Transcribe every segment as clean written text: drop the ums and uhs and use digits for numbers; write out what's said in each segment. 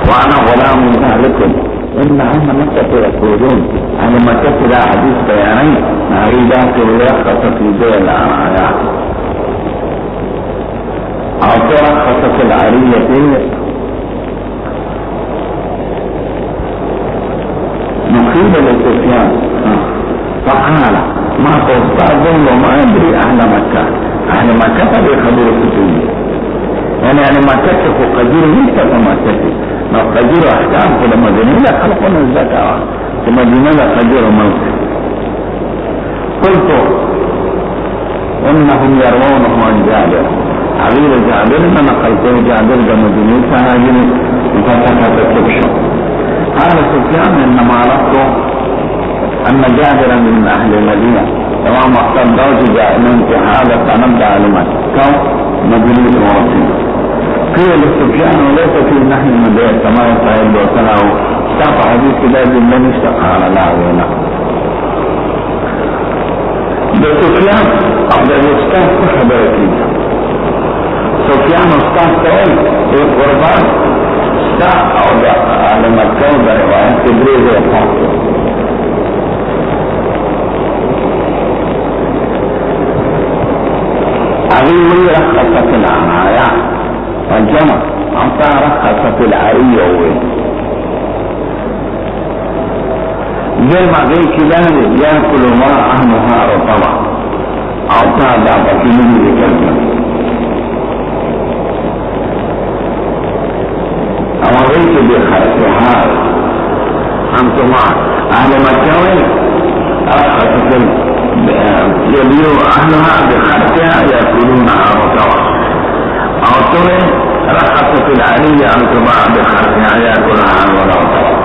وانا غلام ذلكم انهم مكة يقولون انا مكة لا حديث بياني نريدات يرخص في بيع العرايا او ترخص في العرية نقيب لسفيان فقال ما تصدقون وما يدري اهل مكة. اهل مكة بيخبروا سفيان يعني مكة قدير ليس كمكة ما قدير احكام في المدينة لا خلقون الزكاة في المدينة لا قدير موت. قلت انهم يروونه عن جابر حبيب جابر ما نقلته جابر بمدينة هاجم مفتحة التبشر. قال سفيان انما عرفت ان جابرا من اهل المدينة تمام وقت دوج جاء من انتحالة تنبع لمكة مدينة ورسول. قيل سفيان وليس في نحن المدينة كما يصعد وسنعه استعطى حديث كتاب من استقال لا ولا بسفيان قبل الاستاذ تخبرتي سفيان استاذ سوي في القربان استاذ او على مكة ورواية تدريز وفاقه عظيم رخصة العرايا والجمع أعطى رخصة العرية زي ما غير كلام يأكل وراءه نهار طبعا أعطى ضعف في من ذكرنا أما غير بخرسها أنتم أهل مكة رخصة يبيع أهلها بخرسها يأكلونها وطبعا أو رخصة العلية أن تباع بخرسها يأكلها ولا طبعا.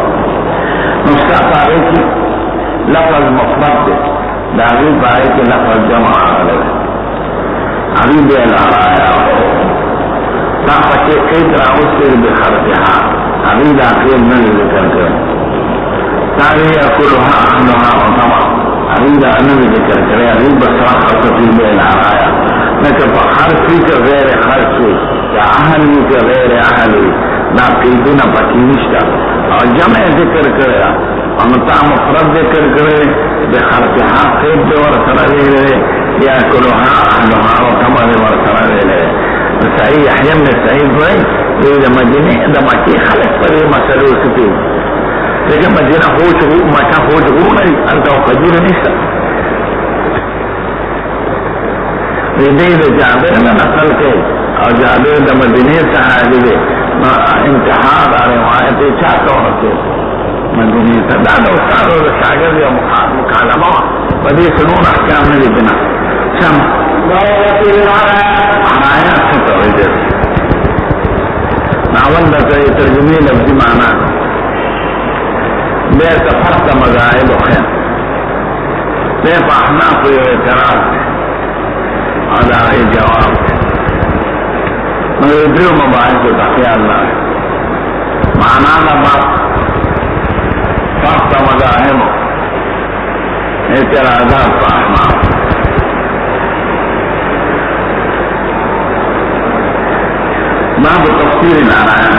مستعطى عليك لفظ مفرد لا غيب عليك لفظ جمع عليك عبيد العرايا تعطى كيف رأوسر بخرسها عبيد أخير من ذكر تعني يأكلها أهلها وطبعا عبيد أنه ذكر عبيد بس رخصة في العرايا لكن خرسي غير خرسي كأهلي غير أهلي ناقيدنا بكينشتا جمع ذكر کرے امتا مفرد ذکر کرے بخرسها قید ورسره لے يأكلها أهلها وكما ورسره لے صحیح يحيى بن سعيد بھائی یہ مدینہ دا مکی خلق پر یہ مسئلے سکتے لیکن مدینہ مکہ خوش ہو نہیں انتا قدیر نیستا یہ جابر میں نقل کے اور جابر دا مدینہ صحابی دے انتحار روایت چاہتا ہوتے مدینہ تدانا استاد و شاگرد یا مکالمہ بدی سنون احکام نے لبنا سم آیا ستا ہوئی ناول دا ترجمی لفظی معنی بے تفرد مذاہب و خیر بے فاحناف و اعتراض ادائی جواب مگر ادریو مباحث و تخیال اللہ معنی لما فاقت مذاہب اعتراضات فاحناف باب تفسير العرايا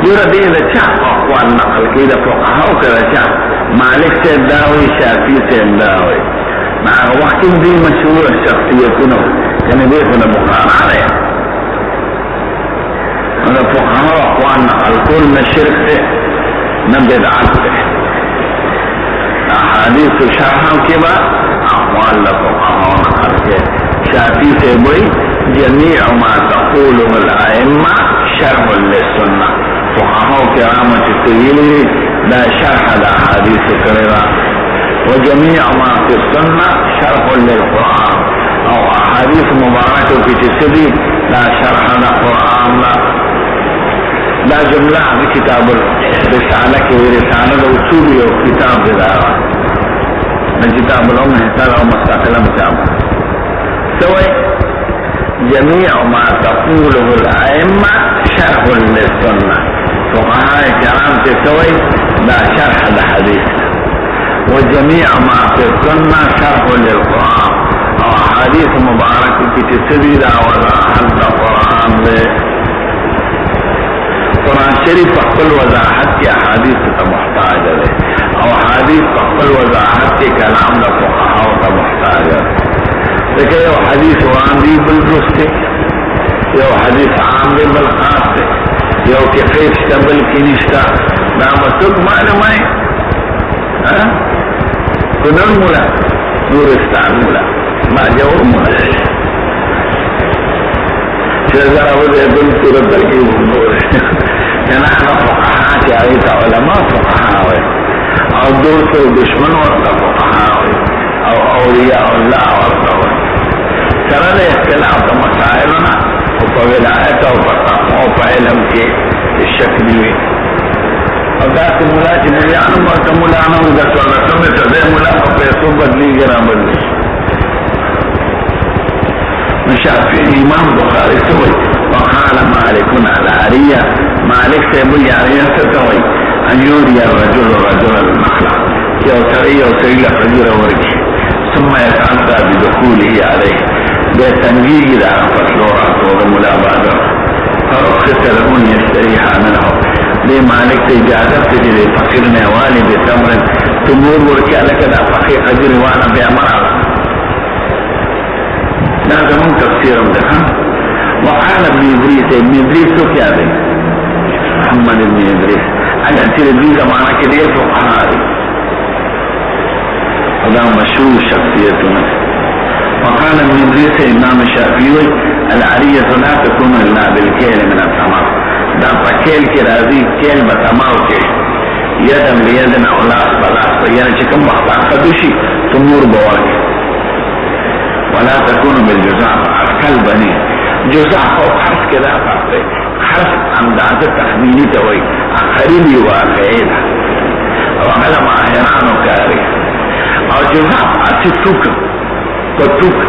يرى دي اذا شاق اقوال نقل كده فقهاء وكذا شاق مالك سيداوي شافي سيداوي مع وقت دي مشهور الشخصية كان بيكون بخار عليها هذا فقهاء اقوال نقل كل ما الشرك نبدأ عبده احاديث شرحا كما اقوال فقهاء نقل شافي سيداوي جميع ما تقوله الأئمة شرح للسنة فقهاء كرامة التجيل لا شرح الأحاديث كريرة وجميع ما في السنة شرح للقرآن أو أحاديث مباركة في تسدي لا شرح للقرآن لا جملة بكتاب الرسالة ورسالة الوصول وكتاب ذلك من كتاب الأم هتلا ومستقلم كتاب سوي جميع ما تقوله الأئمة شرح للسنة فقهاء كرام تسوي لا شرح الحديث وجميع ما في السنة شرح للقرآن أو أحاديث مباركة تسدي لا ولا حد القرآن قرآن شریف خپل وضاحت کې احادیث ته محتاج دی او حدیث خپل وضاحت کې کلام د فقهاو ته محتاج دی. دغه یو حدیث وان دی بل درسته، یو حدیث عام دی بل خاص دی، یو کې قیس بل کې نشتا. دا مسوک معلومه ها کنن مولا نورستان مولا ما جو مولا شزار وده بل صورت درکی نور جناح فقهاء چه آئیتا علماء فقهاء او دوست و دشمن ورطا فقهاء او اولیاء اللہ ورطا سرد اختلاف مسائلنا و پا ولایت و پا تقوی و پا علم کے شکل ہوئی او داتی مولا چه ملیانم ورطا مولانم دکتور رسم تده مولا پا پیسو بدلی گرام بدلی شافعي امام بخاري سوي وقال مالك العارية مالك سيبو العارية ستوي ان يوري الرجل النخلة يوتري الرجل ورقي ثم يتعدى بدخوله عليه بتنجيه الى فتلورات وملابادة فرخص له ان يستريح منه لمالك اجازت تجري فقير نوالي بتمر تمور ورقي لك دا فقير اجري وانا بأمر هذا من تفسير ده. وقال ابن ادريس تو کیا ہے محمد ابن ادريس اگر تیرے بھی زمانہ کے لیے تو قہاری خدا مشهور شخصیتنا. وقال ابن ادريس امام الشافعي العرية لا تكون الا بالكيل من التمر. دا پکیل کی راضی کیل بتماو کے یدم بیدن اولاس بلاس یعنی چکم وقت خدوشی تمور بورک ولا تكون بالجزاء اكل بني جزاء او حرف كده فاقري حرف اندازه تخميني توي قريبي واقعي وعلى ما هيرانو كاري او جزاء اتفوك تتوك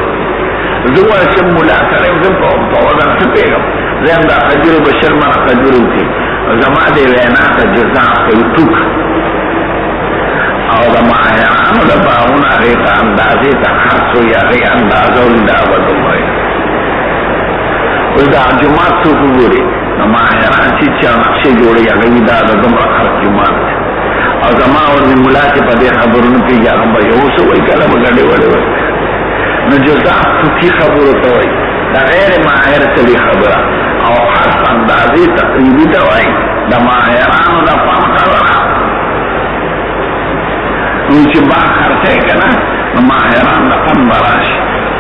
زوال شم لا كريم زنفا ومطوضا سبيغم زين دا قدر بشر من قدرو كي زمان دي وينات جزاء تتوك او دا ماهرانو دا باون اغیتا اندازی تا خرسو یا غی اندازو دا بدوئی دا جماعت سو کبوری دا ماهران چی چا نقشی جوڑی یا غی دا دم خرس جماعت او زمان ورزی ملاتی پا دی خبرون پی جاگم با یوسو وی کلم گڑی وڑی وی نجزا سکی خبرو توئی دا غیر ماهر تلی خبرا او خرس اندازی تقریبی توئی دا ماهرانو دا پام خبرا چې با خرڅه کنه نو ماهران د قم براش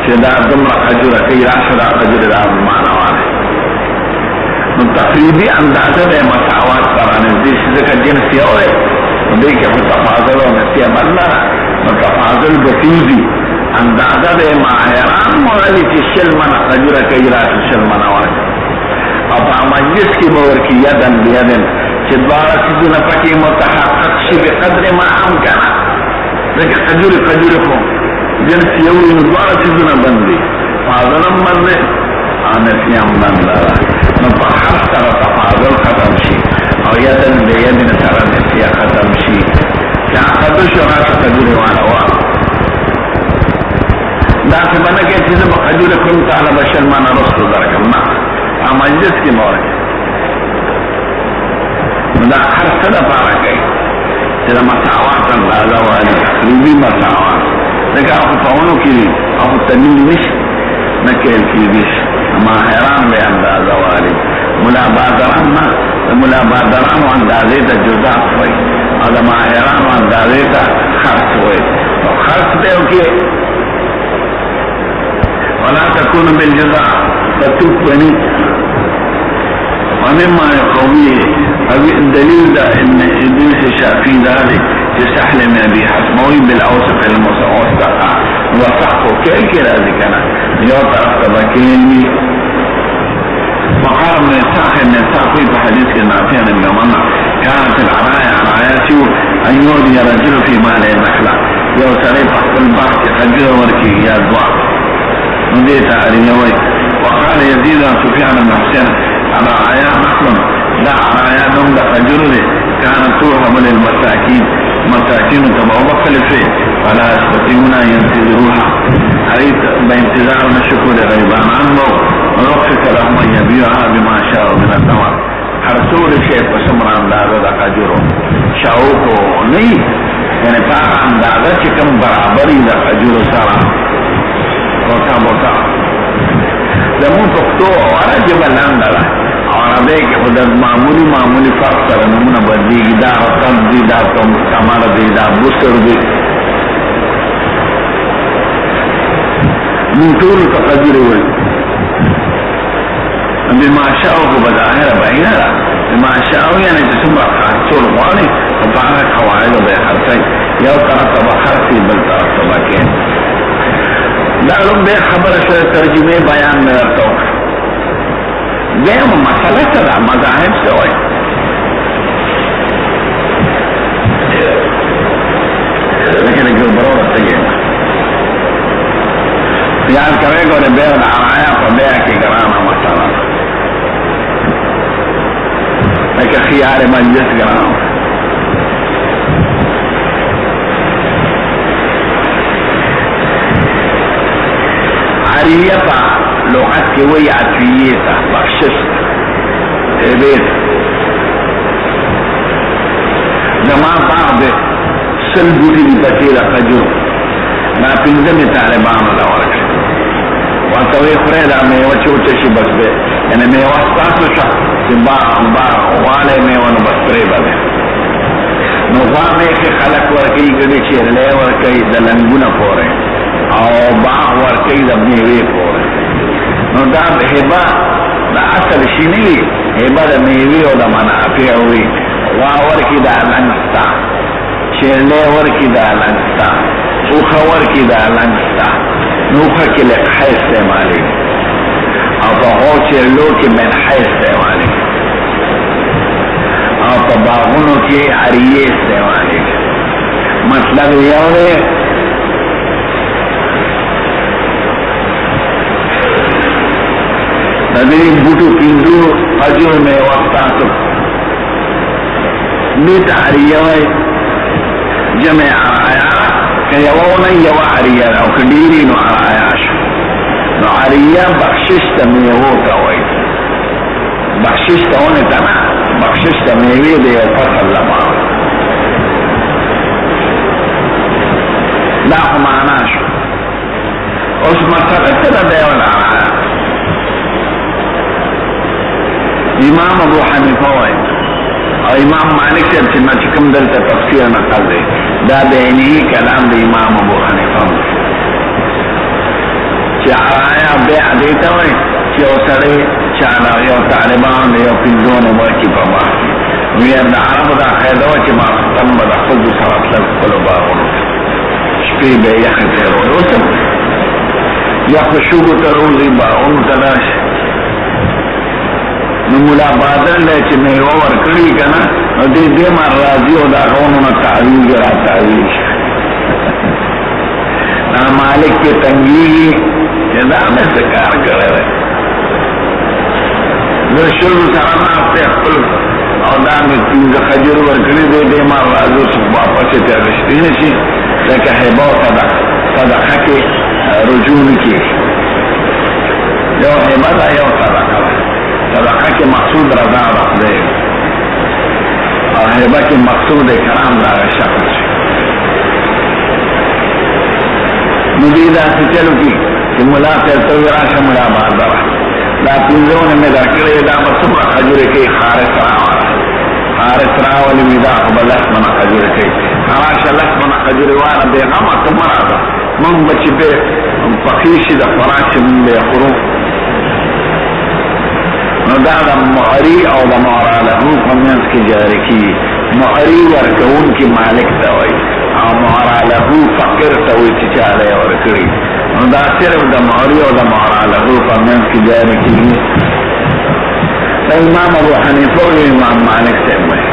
چې دا دمره خجوره کوي راشه دا خجوره دا معنوانه نو تقریبي اندازه د مساوات سره نږدې چې ځکه جنس یو دی نو دې کې متفاضل او نسبي بدله متفاضل بفیزي اندازه د ماهران مولي چې شل منه خجوره کوي راشه شل منه ورکړي او په مجلس کې به ورکړي یدن بیدن چې دواړه څیزونه پکې متحقق شي بقدر ما امکانه ذکر قجور کو جنس یوری ندوارا چیزونا بندی فاضلم بندی آنسیم بندارا نپا حرف تر تفاضل ختم شی او یدن بیدن تر نسیا ختم شی چا قدوش راش قجور وانا وارا دا سبنا که چیز با قجور کن تعالی بشر مانا رسل درکم نا مجلس کی مورک دا حرف تر پارا کئی چرا مساوات اندازہ والی تقریبی مساوات لیکن اخو فاونو کی اخو تنیل نش نکیل کی نش ماہران بے اندازہ والی ملابادران نا ملابادران و اندازے تا جزا ہوئی اور ماہران و اندازے تا خرص ہوئی تو خرص دے ہوکی ولا تکون بالجزا فتوک بنی ومما يقويه الدليل ده ان ادريس الشافعي ذلك يستحل من ابي حسموي بالاوسط الموثقه وصحه كيكرا ذكنا يوطا تبكيني وقال من الساقي في حديث النافع من يومنا كانت العرايا عراياتي ان يودي رجل في مال النخله يوصلي فحق البحث خجل وركي يا دعاء نديت عليوي وقال يزيد سفيان بن حسين الرعايا نخل لا رعايا دم دا خجر كانت توهم للمساكين مساكين تبعوا بخلفين فلا يستطيعون ان ينتظروها حريث بانتظار نشكو لغيبان عنه ورخص لهم ان يبيعها بما شاءوا من الثمر حرسوا ټول شی په څومره اندازه د خجورو شاوخو نه وي، یعنې په هغه اندازه چې کوم برابر وي د خجورو سره بوټه بوټه. زمونږ پښتو اواره ژبه لنډه ده، عربی کې خو د معمولي فرق سره نومونه بدلېږي، دا رطب دي، دا کمر دی، دا بسر دی. مونږ ټولو ته خجورې وایي. بما شاءو خو بظاهره بعینه ده، بما شاءو یعنې چې څومره خرڅول غواړي خو په هغه قواعدو به یې خرڅوي، یو طرف ته به خرڅي بل طرف ته به کښېني. دا لومړی خبره شوه، ترجمې بیان مې درته وکړه. دویمه مسله څه ده؟ مذاهب څه وایي؟ لکه د ګربروره تږې خیال کوئ ګورې بیع العرایا په بیع کې ګرانه مسله ده، لکه خیار مجلس ګرانه. عریه په لغت کې وایي عطیې ته، بخشش هبې ته. زما باغ دی 100 بوټي دي پکې د خجور، دا 15 مې طالبانو له ورکړې، ورته ویې خورئ دا میوه چې وچه شي بس دی، یعنې میوه ستاسو شه چې غواړئ میوه نو بس پرې به دی. نو غوا میښې خلک ورکوي، ګډې چیرلې ورکوي د لنګونه پورې، او باغ ورکوي د میوې پورې. نو دا هبه د اصل شي نه وي، هبه د میوې او د منافعو وي. غوا ورکي دا لنګ ستا، چیرلې ورکي دا لنګ ستا، اوښه ورکي دا لنګ ستا. نو اوښه کې لقحه استعمالېږي او په هغو چیرلو کې منحه استعمالېږي او په باغونو کې عریې استعمالېږي. مطلب یو دی د دې بوټو 15 خجور میوه ستاسو دې ته عریه وایي، جمع عرایا. که یوه ونه یوه عریه ده، او که ډېرې نو عرایا شو. نو عریه بخشش ته میوو ته وایي، بخشش ته ونې ته نه، بخشش ته میوې د یو فصل لپاره. دا خو معنا شو. اوس مسله څه ده بیع العرایا؟ امام ابو حنیفه وایي او امام مالک صاحب چې کوم دلته تفسیر نقل دی، دا د عیني کلام د امام ابو حنیفه چې عرایا بیع دې ته وایي چې یو سړی چاله یو طالبان یو 15 ورکي په باغ کې. ویل د عربو دا قاعده وه چې ماخستن به د ښځو سره تلل خپلو باغونو کې، شپې به یې یخې تېرولې. اوس هم یخو شګو ته روزي، باغونو ته راشي. نو ملا بادل دی چې میوه ورکړي که نه، نو دې مر راځي او د هغونو نه تعویض را تعویض شي. دا مالک کې تنګېږي چې دا مې څه کار کړی دی، زه شلو سره ناست دی خپل، او دا مې 15 خجور ورکړي دی، دې مر راځي چې واپس یې ترې اخیستی نه شي، ځکه هبه او صدقه کې رجوع نه کېږي. یو هبه ده یو صدقه ده. صدقه کې مقصود رضا د خدای او هبه کې مقصود اکرام د هغه شخص شي. نو دې داسې چلو کې چې ملا صاحب ته وایي راشه ملا بهادره دا 15 مې درکړې، دا به څومره خجورې کوي؟ خارس راولي مې دا خو به 10 منه خجورې کوي. راشه 10 منه خجورې واله بې غمه ته مه راځه، موږ به چې بې پخې شي د خوراک چې موږ به یې خورو. نو دا د معري او د معرا له په منځ کې جاری کېږي. معري ورکوونکي مالک ته وایي او معرا له فقیر ته وایي چې چا له یې ورکړي. نو دا صرف د معري او د معرا له په منځ کې جاری کېږي. دا امام ابو حنیفه او امام مالک صاحب وایي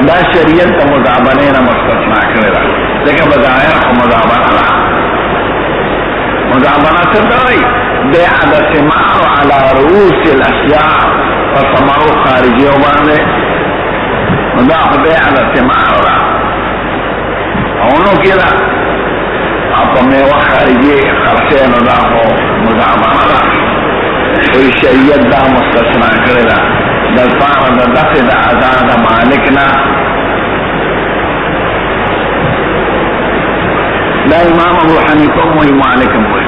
دا شریعت ته مدابنې نه مستثنا کړې ده، ځکه بظاهر خو مدابنه ده. مدابنه څه ته وایي؟ بیع د ثمار علی رؤوس الاشیاء، په ثمرو خارجیو باندې. نو دا خو بیع د ثمار ده، اونو کې ده، او په میوه خارجي خرڅې، نو دا خو مدابنه ده. وایي شریعت دا مستثنا کړې ده د پاره د پس دا آزاد مالکنا دا امام ابو حنیفہ موی مالک موی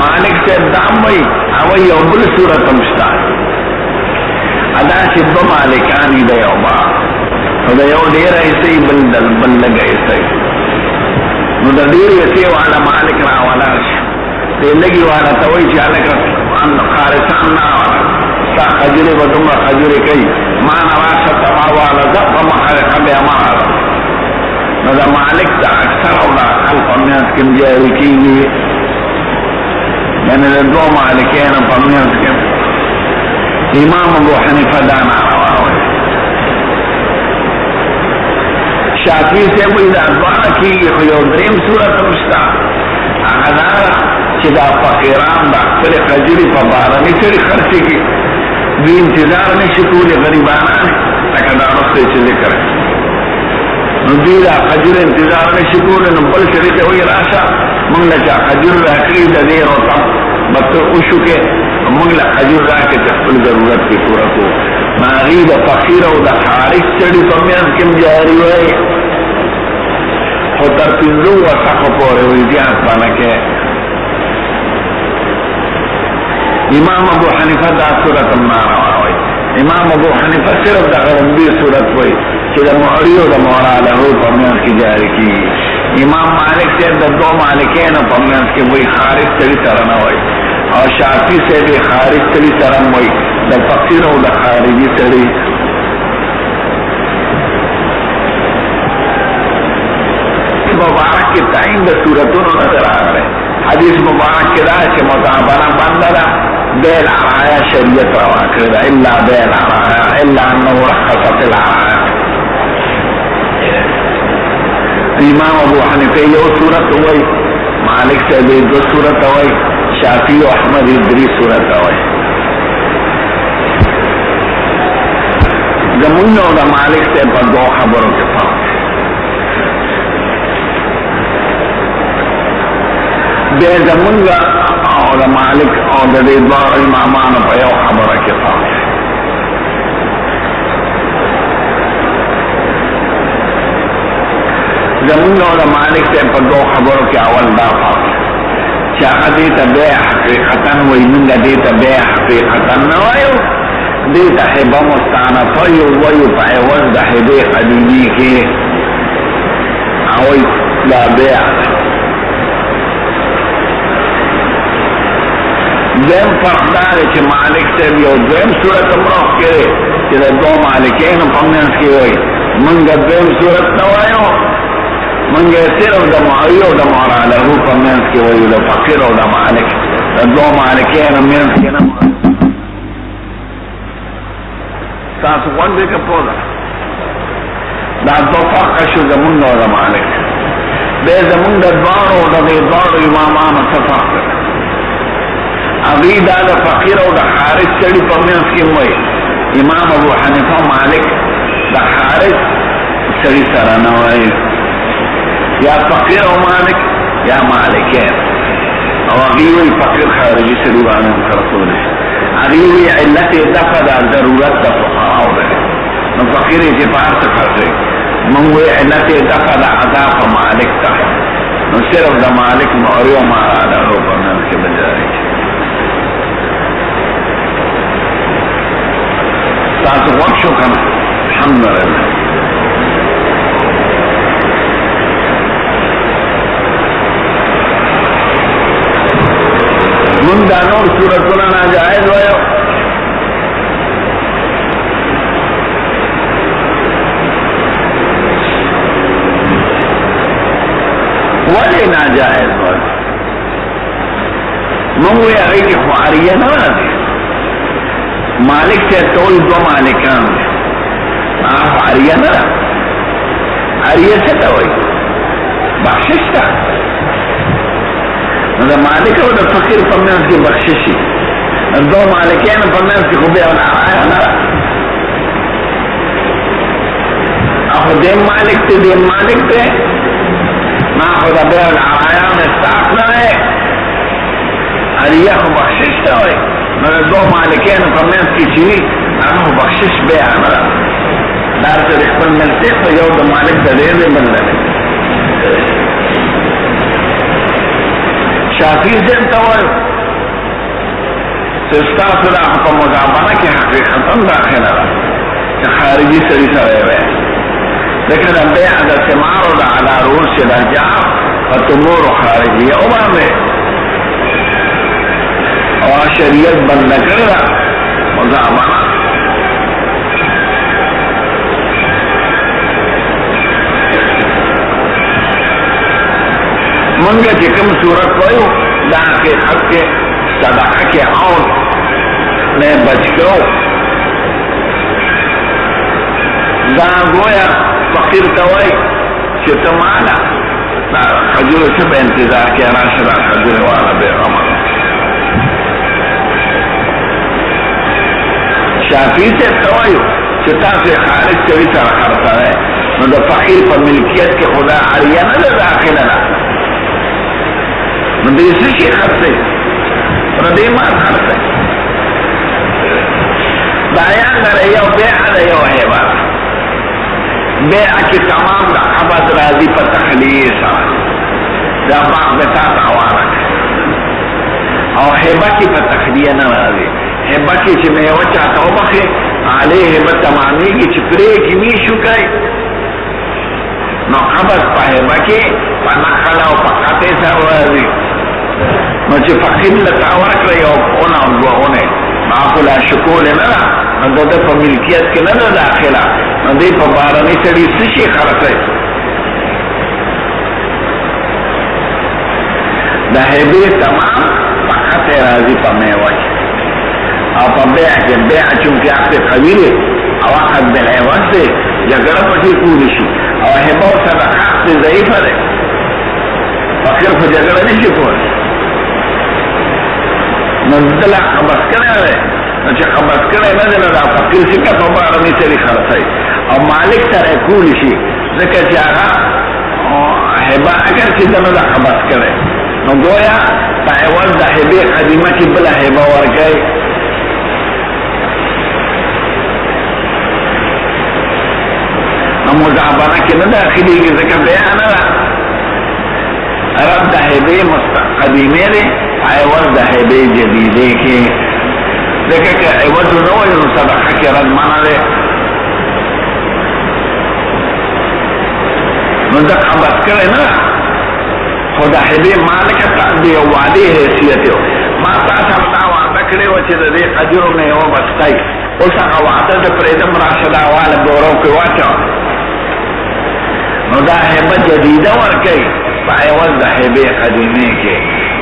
مالک سے دام وی اوی او بل صورت مشتا ادا چی دو مالکانی دا یو با دا یو دیر ایسی بل لگ ایسی نو دا دیر ایسی والا مالک را والا دی لگی والا توی چی علک خارسان نا والا سا خجر و دم خجر کئی ما نواشت ما والا زب محرق بیا محرق نو دا مالک دا اکثر او دا خلق امیانس کم جاری کی گئی یعنی دا دو مالکین امیانس کم امام ابو حنیفہ دانا رواوی شافی سے کوئی دا دعا کی گئی خیو دریم صورت مشتا اغدارا چی دا فقیران دا اکثر خجری پا بارانی سری خرچی کی دو انتظار نشکول غریبانانی تکا دا رستے چی ذکر نو دیدا خجر انتظار نشکول نو بل شریط ہوئی راشا منگلا چا خجر راکی دا دیر ہوتا بطر اوشو کے منگلا خجر راکی تخبل ضرورت کی پورا کو ناغی دا فقیر او دا خارج چڑی پمیان کم جاری ہوئی خود در پنزو و سخو پورے ہوئی دیان پانکے امام ابو حنیفہ دا صورت ناروا ہوئی امام ابو حنیفہ صرف دا غربی صورت ہوئی کہ دا معریو دا مورا لہو پمیانس کی جاری کی امام مالک سے دا دو مالکین پمیانس کی وہی خارج تری طرح نہ ہوئی اور شافی سے بھی خارج تری طرح ہوئی دا فقیر ہو دا خارجی تری مبارک کے تائین دا صورتوں نظر آ رہے حدیث مبارک کے دا چھ مطابرہ بندہ بیل عرایا شریعت روا کردا الا بیل عرایا الا انه رخصت العرایا امام ابو حنیفہ یو صورت ہوئی مالک سے بھی دو صورت ہوئی شافی و احمد ادری صورت ہوئی زمون او دا مالک سے پر دو خبروں کے پاس بے زمون او دا مالک او دا دیدوار امامان پا یو خبر کتاب زمون او دا مالک سے پر دو خبروں کے اول دا فرق چاہا دیتا بے حقیقتاً وی منگا دیتا بے حقیقتاً نوائیو دیتا حبا مستانفیو ویو پا عوض دا حبی قدیمی کی اوی دا بے دویم فرق داره چې مالک صاحب یو دویم صورت امروخ کرے چې دا دو مالکین پمنس کی ہوئی منگا دویم صورت نوائیو منگا صرف دا معی و دا مورا لہو پمنس کی ہوئی دا فقیر و دا مالک دا دو مالکین منس کی نمائیو تاسو وانده که پودا دا دو فرق شو زمون و دا مالک بے زمون دا دوارو دا دوارو امامان تفاق ابھی دا دا فقیر او دا خارج چڑی پمینس کی موئی امام ابو حنیفہ مالک دا خارج چڑی سرانوائی یا فقیر او مالک یا مالکین او اغیوی فقیر خارجی چڑی بانم کرسولی اغیوی علت دفع دا ضرورت دا فقراو دا نو فقیر اعتبار سے فرقی منگوی علت دفع دا عذاب مالک تا نو صرف دا مالک موریو مارا دا رو پمینس کی بجاری تاسو وقت شو کنا الحمدللہ من دا نور صورتنا ناجائز ویو ولی ناجائز ویو منگوی اگئی کی خواریہ نہ دی مالک سے تول دو مالکان آپ عریہ نہ عریہ سے تو ہوئی بخشش تا مالک او دا فقیر پمینس کی بخششی دو مالکین پمینس کی خوبی اولا آیا نہ اخو دیم مالک تے دیم مالک تے نا خدا بے اولا آیا میں صاف نہ ہے عریہ خو بخشش تا ہوئی دو مالکین پمینس کی چیوی اما بخشش بے آنا دار چې خپل ملته په یو د مالک د دې بدل شافعي ځین ته وایي چې تاسو د په مدابنه کې حقیقتا داخله ده چې خارجي سړي سره وي لکه د بیع د ثمار او د علی رؤوس الاشجار فتمور خارجیه او باندې او شریعت بند کړی ده مدابنه منگا چې کوم صورت وایو دا حقیقت کې صدقه کې عون نه بچ کو دا گویا فقیر ته وایي چې ته مالا دا خجور څه په انتظار کې راشه دا خجور والا به عمل شافعي ته وایو چې تاسو خارج کوي سره خرڅه نو د فقیر په ملکیت کې خدا عریه نه داخله نه نو دې څه شي خرڅه نو دې ما خرڅه دا یا غره یو بیع ده یو هیبه بیع کې تمام د عبد راضي په تخلیه سره دا باغ به تاسو حواله او هیبه کې په تخلیه نه راځي هیبه کې چې مې وچاته وبخي عليه هیبه تمامي کې چې پرې کې وی شو کوي نو عبد په هیبه کې په نقل او په قطع سره راځي نو چې فقیر لتا ورکړی او اونه او دوونه معقوله شکول نه نو د په ملکیت کې نه داخله نو دې په باراني سړي څه شي خرڅه د هیبه تمام فقط راځي په میوه او په بیع کې بیع چونکې عقد قوي دی او عقد بالعوض دی جګړه پکې کولی شي او هیبه او صدقه عقد ضعیفه دی فقیر خو جګړه نشي کولی نو دلته قبض کړی دی نو چې قبض کړی نه دی نو دا فقیر څنګه په باراني سړي خرڅوي او مالک سره کولی شي ځکه چې هغه هیبه اگر چې دنه دا قبض کړی نو گویا په عوض د هیبې قدیمه کې بله هیبه ورکوي نو مزابنه کې نه داخلېږي ځکه بیع نه ده رب د هیبې قدیمې دی عوض د هیبې جدیدې کې ځکه که عوض نه وي نو صدقه کې رد منع دی نو دا قبض کړی نه خو د هیبې مالک ته د یو وعدې حیثیت یو ما تا سره دا وعده کړې وه چې د دې اجرو میوه به ستی اوس هغه وعده د پرېږدم راشه دا واله ګورو کې واچوه نو دا هیبه جدیده ورکوي په عوض د هیبې قدیمې کې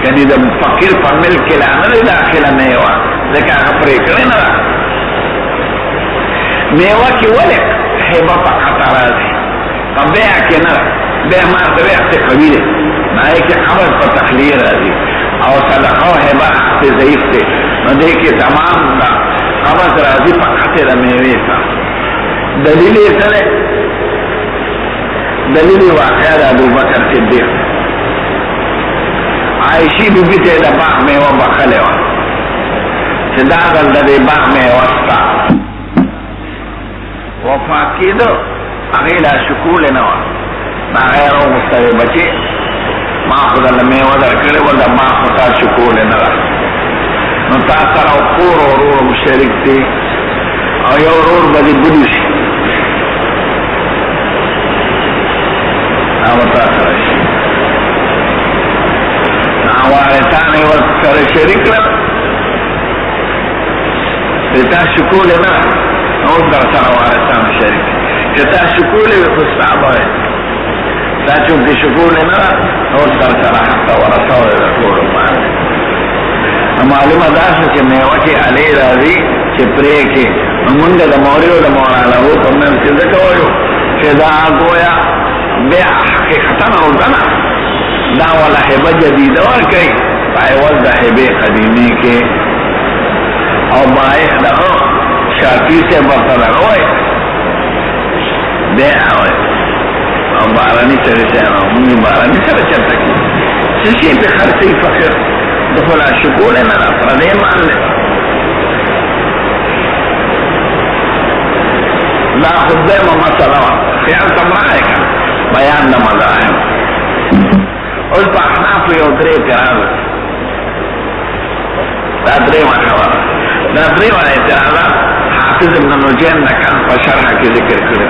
یعنی د فقیر په ملک کې لا نه دی داخله میوه ځکه هغه پرې کړې نه ده میوه کې ولې هیبه فقط راځي په بیع کې نه ده بیع ماته بیع څه قوي دی نهایي کې قبض په تخلیه راځي او صدقه او هیبه څه ضعیف دی نو دې کې تمام ده قبض راځي فقط د میوې سره دلیل یې څه دی دلیل واقع د ابوبکر صدیق عائشی بی بی ته د باغ میوه بخلې وه چې دا ځل د دې باغ میوه سته وفات کېده هغې لا شکولې نه وه د هغې یې راوغوښتلې بچې ما خو درله میوه درکړې وه د ما خو تا شکولې نه ده نو تا سره کور او ورور هم شریک دي او یو ورور به دې بلو شي او تا سره شي وارثان یې ورسره شریک کړل چې تا شکولې نه اوس در سره وارثان شریک چې تا شکولې وي خو ستا به وي دا چونکې شکولې نه اوس در سره حتی ورثه وي د ټولو باندې معلومه دا شوه چې میوه کې علي راځي چې پرې کې نو مونږ د موري او د مولانا په منځ کې ځکه وایو چې دا گویا بیع حقیقتا روزانه دا والا هیبه جدیده ورکوي په عوض د هیبې قدیمې کې او بایع دغه شافعي صاحب ورته دغه وایي بیع وایي او باراني سړي صاحب مونږ باراني سره چرته کړي څه شي پې خرڅوي فقیر د خو لا شکولې نه ده پردی مال دی لا خدام مسألة خیال تمرائے کا بیان دا مذاہب اس پا احناف یو درے اعتراض دا درے اعتراضات حافظ ابن نجیم نکان پا شرح کی ذکر کرے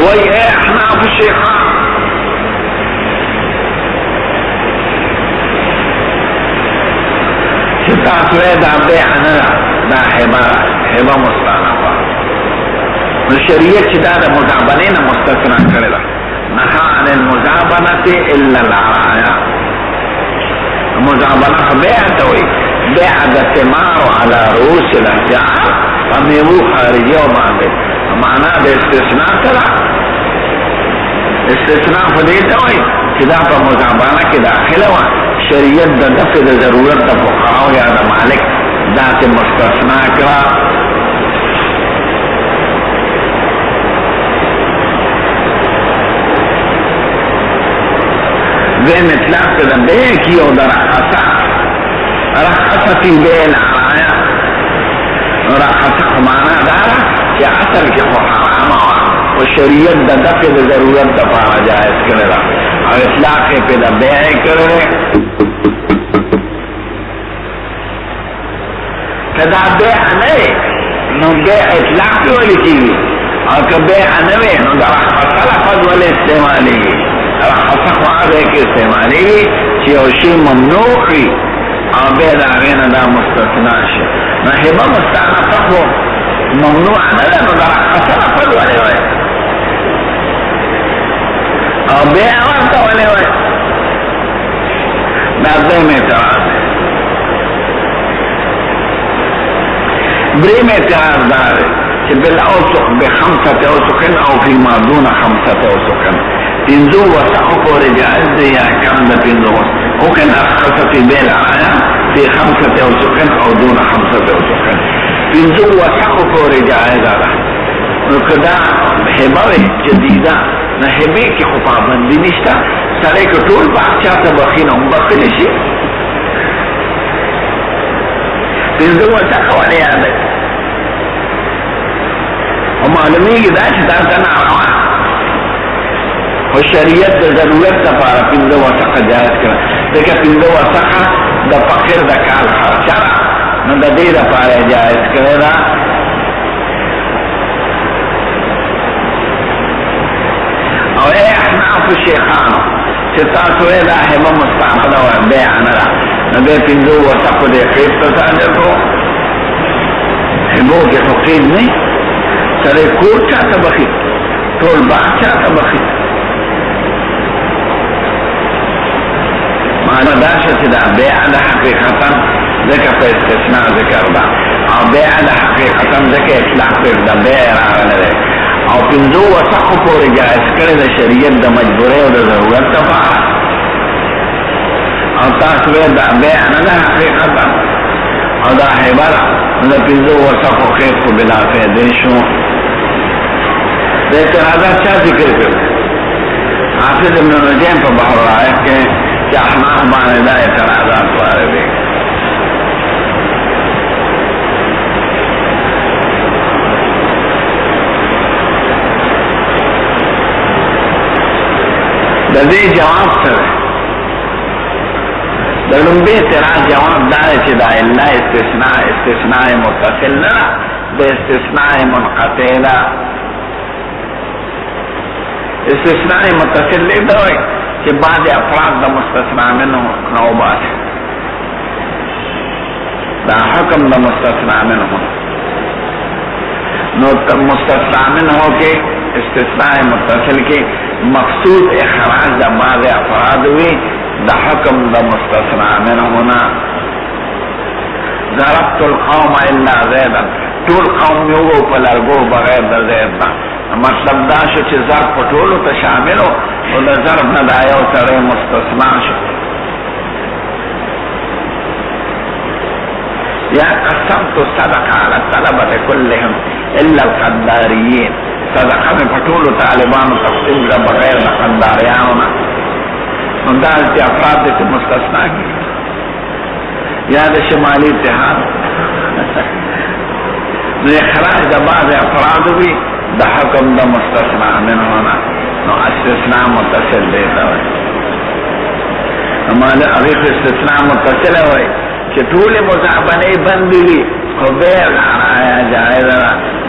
وہی ہے احناف الشیخان تاسوے دا بیعنا دا حبا مستانفا شریعت چدا دا مزابنین مستثنا کرلا نحا عن المزابنت الا العرایا مزابنہ بیعتوی بیع دا تمارو على رؤوس الاحتیار فمیوو خارجی و باندے معنی دا استثناء کرا استثناء فدیتوی چدا پا مزابنہ کی داخل ہوا شریعت دا دفع دا ضرورت دا فقراو یا دا مالک دا تے مستثنا کرا زین اطلاق دا بے کیو دا رخصا فی بیل عرایا رخصا خمانا دارا کہ اصل کی حرام و شریعت دا دفع دا ضرورت دا پارا جائز کرے دا اور اطلاق پہ دا بیع کرے کدا بیع نوے نو بیع اطلاق پہ والی چیزی اور کہ بیع نوے نو دا رخصا لفظ والی استعمالی گی رخصا خواب ہے کہ استعمالی گی چی اوشی ممنوخی اور بیع دا غین دا مستثنا شی نو حبا مستانا فقو ممنوع ندا نو دا رخصا لفظ والی ہوئے اور بیع وقت والی ہوئے دا دیم اعتراض ہے دریم اعتراض دار ہے کہ بالاوسق بخمسة اوسق او فيما دون 5 اوسق تنزو وسقو پور جائز دے یا کم دا تنزو وكان ارخص في بيع العرايا في 5 اوسق او دون 5 اوسق تنزو وسقو پور جائز آرہ نکدا حباوی جدیدہ نہ حبی کی خفابندی نشتا سرے کو طول باقچا تا بخین ام بخیلشی تنزو وسقو علی آدھے ومعلومی کی دا چی دا تنا روان و شریعت دا ضرورت دا پارا پندو وسقا جائز کرا دیکھا پندو وسقا دا فقیر دا کال خرچارا نو دا دی دا پارا جائز کرے دا اور اے احناف الشیخانو چتاسوے دا حبا مستعمدہ و بیعنا دا نبی پندو وسقو دے قیب تساجر کو حبو کے فقید نہیں سرے کور چاہتا بخی طول باق چاہتا بخی معنی داشت دا بیع دا حقیقتا ذکر پہ استثناء ذکر دا اور بیع دا حقیقتا ذکر اطلاق پہ دا بیع راغ لدے اور پنزو وسقو پوری جائز کرے دا شریعت دا مجبورے و دا ضرورت دا پارا اور تاسوے دا بیع دا حقیقتا اور دا حبارا دا پنزو وسقو خیف کو بلا فیدشو لیکن حضرت چاہ ذکر کرو حافظ ابن نجیم پر بحر رائق کے کہ احناف بانے دا اعتراضات پارے دے دا دی جواب سر دا لنبی اعتراض جواب دارے چی دا اللہ استثناء متصل لنا دا استثناء منقطع استثناء متصل لے دوئے کہ بعض افراد دا مستثناء منہ نوبات دا حکم دا مستثناء منہ مستثناء منہ کے استثناء متصل کے مقصود اخراج دا بعض افراد ہوئی دا حکم دا مستثناء منہ ہونا ضربت القوم الا زیدا طول قوم یوگو پلرگو بغیر دا زیدنا مطلب دا شو چی ضرب پٹولو تا شاملو و دا ضرب ندایو سرے مستثناء شو یا قسمت صدق علی طلبت کلهم الا القداريين صدقه میں پټول طالبانو تقسیم کړه بغیر د قداریانو نه. نو دا چې افراد دې مستثنا کی یا د شمالي اتحاد نو اخراج د بعض افراد وی د حکم د مستثنا منه نه نو استثناء متصل دی دا اماله هغه استثناء متصل وای چې ټول مذهبنه بندي خو به العرایا جائز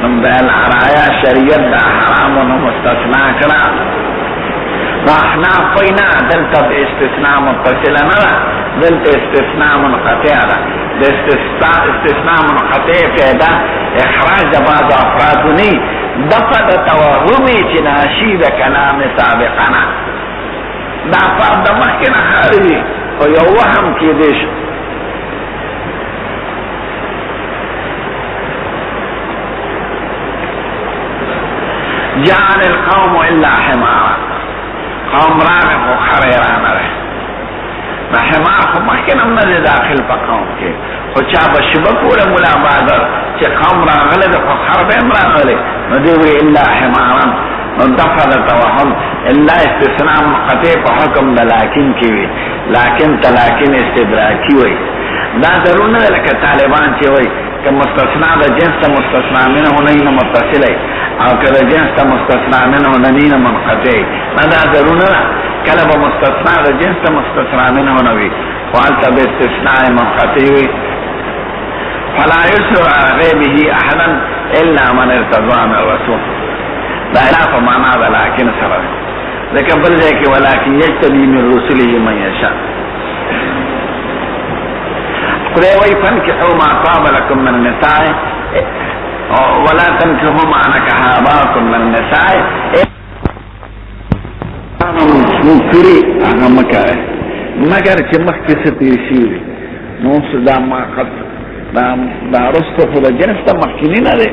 نو به العرایا شریعت د حرام نو مستثنا کړه. فاحنا فینا دلتا استثناء متصل نه دلتا استثناء منقطع ده. د استثناء منقطع پیدا اخراج د بعض افراد نه دفع د توهمي چې ناشي د کلام سابقنا دا فرد مخکنه خارجي او یو وهم کې دي جعل القوم الا حمارا قوم راغ خو خریران رہ نا حمار خو مخکنم ندی داخل پا قوم کے خو چا بشبه پورا ملا بادر چه قوم راغلی دا خو خربیم راغلی ندیوی الا حمارا دفع توهم الا استثناء منقطع پا حکم دا لیکن کیوی لیکن تلیکن استدراکی وی دا ضرور نه لکه طالبان چې وای که مستثنا د جنس ته مستثنا منه نه متصل او که د جنس ته مستثنا منه نه منقطع نه دا ضرور نه کله به مستثنا د جنس ته مستثنا منه نه وي والته به استثناء منقطع وي فلا يسر على غيبه احدا الا من ارتضى من الرسول دا لا فمانا دا لكن سره ذکر بل ځای کې ولكن يجتبي من رسله من يشاء خدای وی فانکحوا ما طاب لكم من النساء ولا تنكحوا ما نكح آباؤكم من النساء مفری هغه مکه مگر چې مخکې څه تیر شي نو دا ما قد دا رسته خو د جنس ته مخکینی نه دی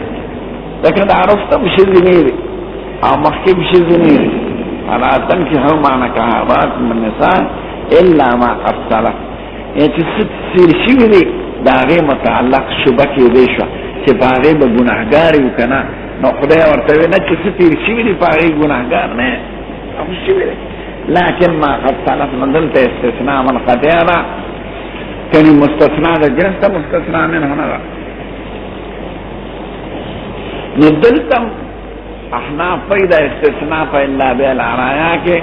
لکه دا رسته بشزینی دی او مخکې بشزینی دی ولا تنكحوا ما نكح آباؤكم من النساء الا ما قد سلف چې سیر شوی دی دا هغې متعلق شبه کېدی شوه چې په هغې به ګناهګار یو که نه نو خدای ورته وی نه چې څه تیر شوي دي په هغې ګناهګار نه هغه شوي دی لکن ما قد سلف نو دلته استثناء منقطع ده کنی مستثنا د جنس ته مستثنا منه نه ده نو دلته احناف پی دا استثناء په الا بالعرایا کې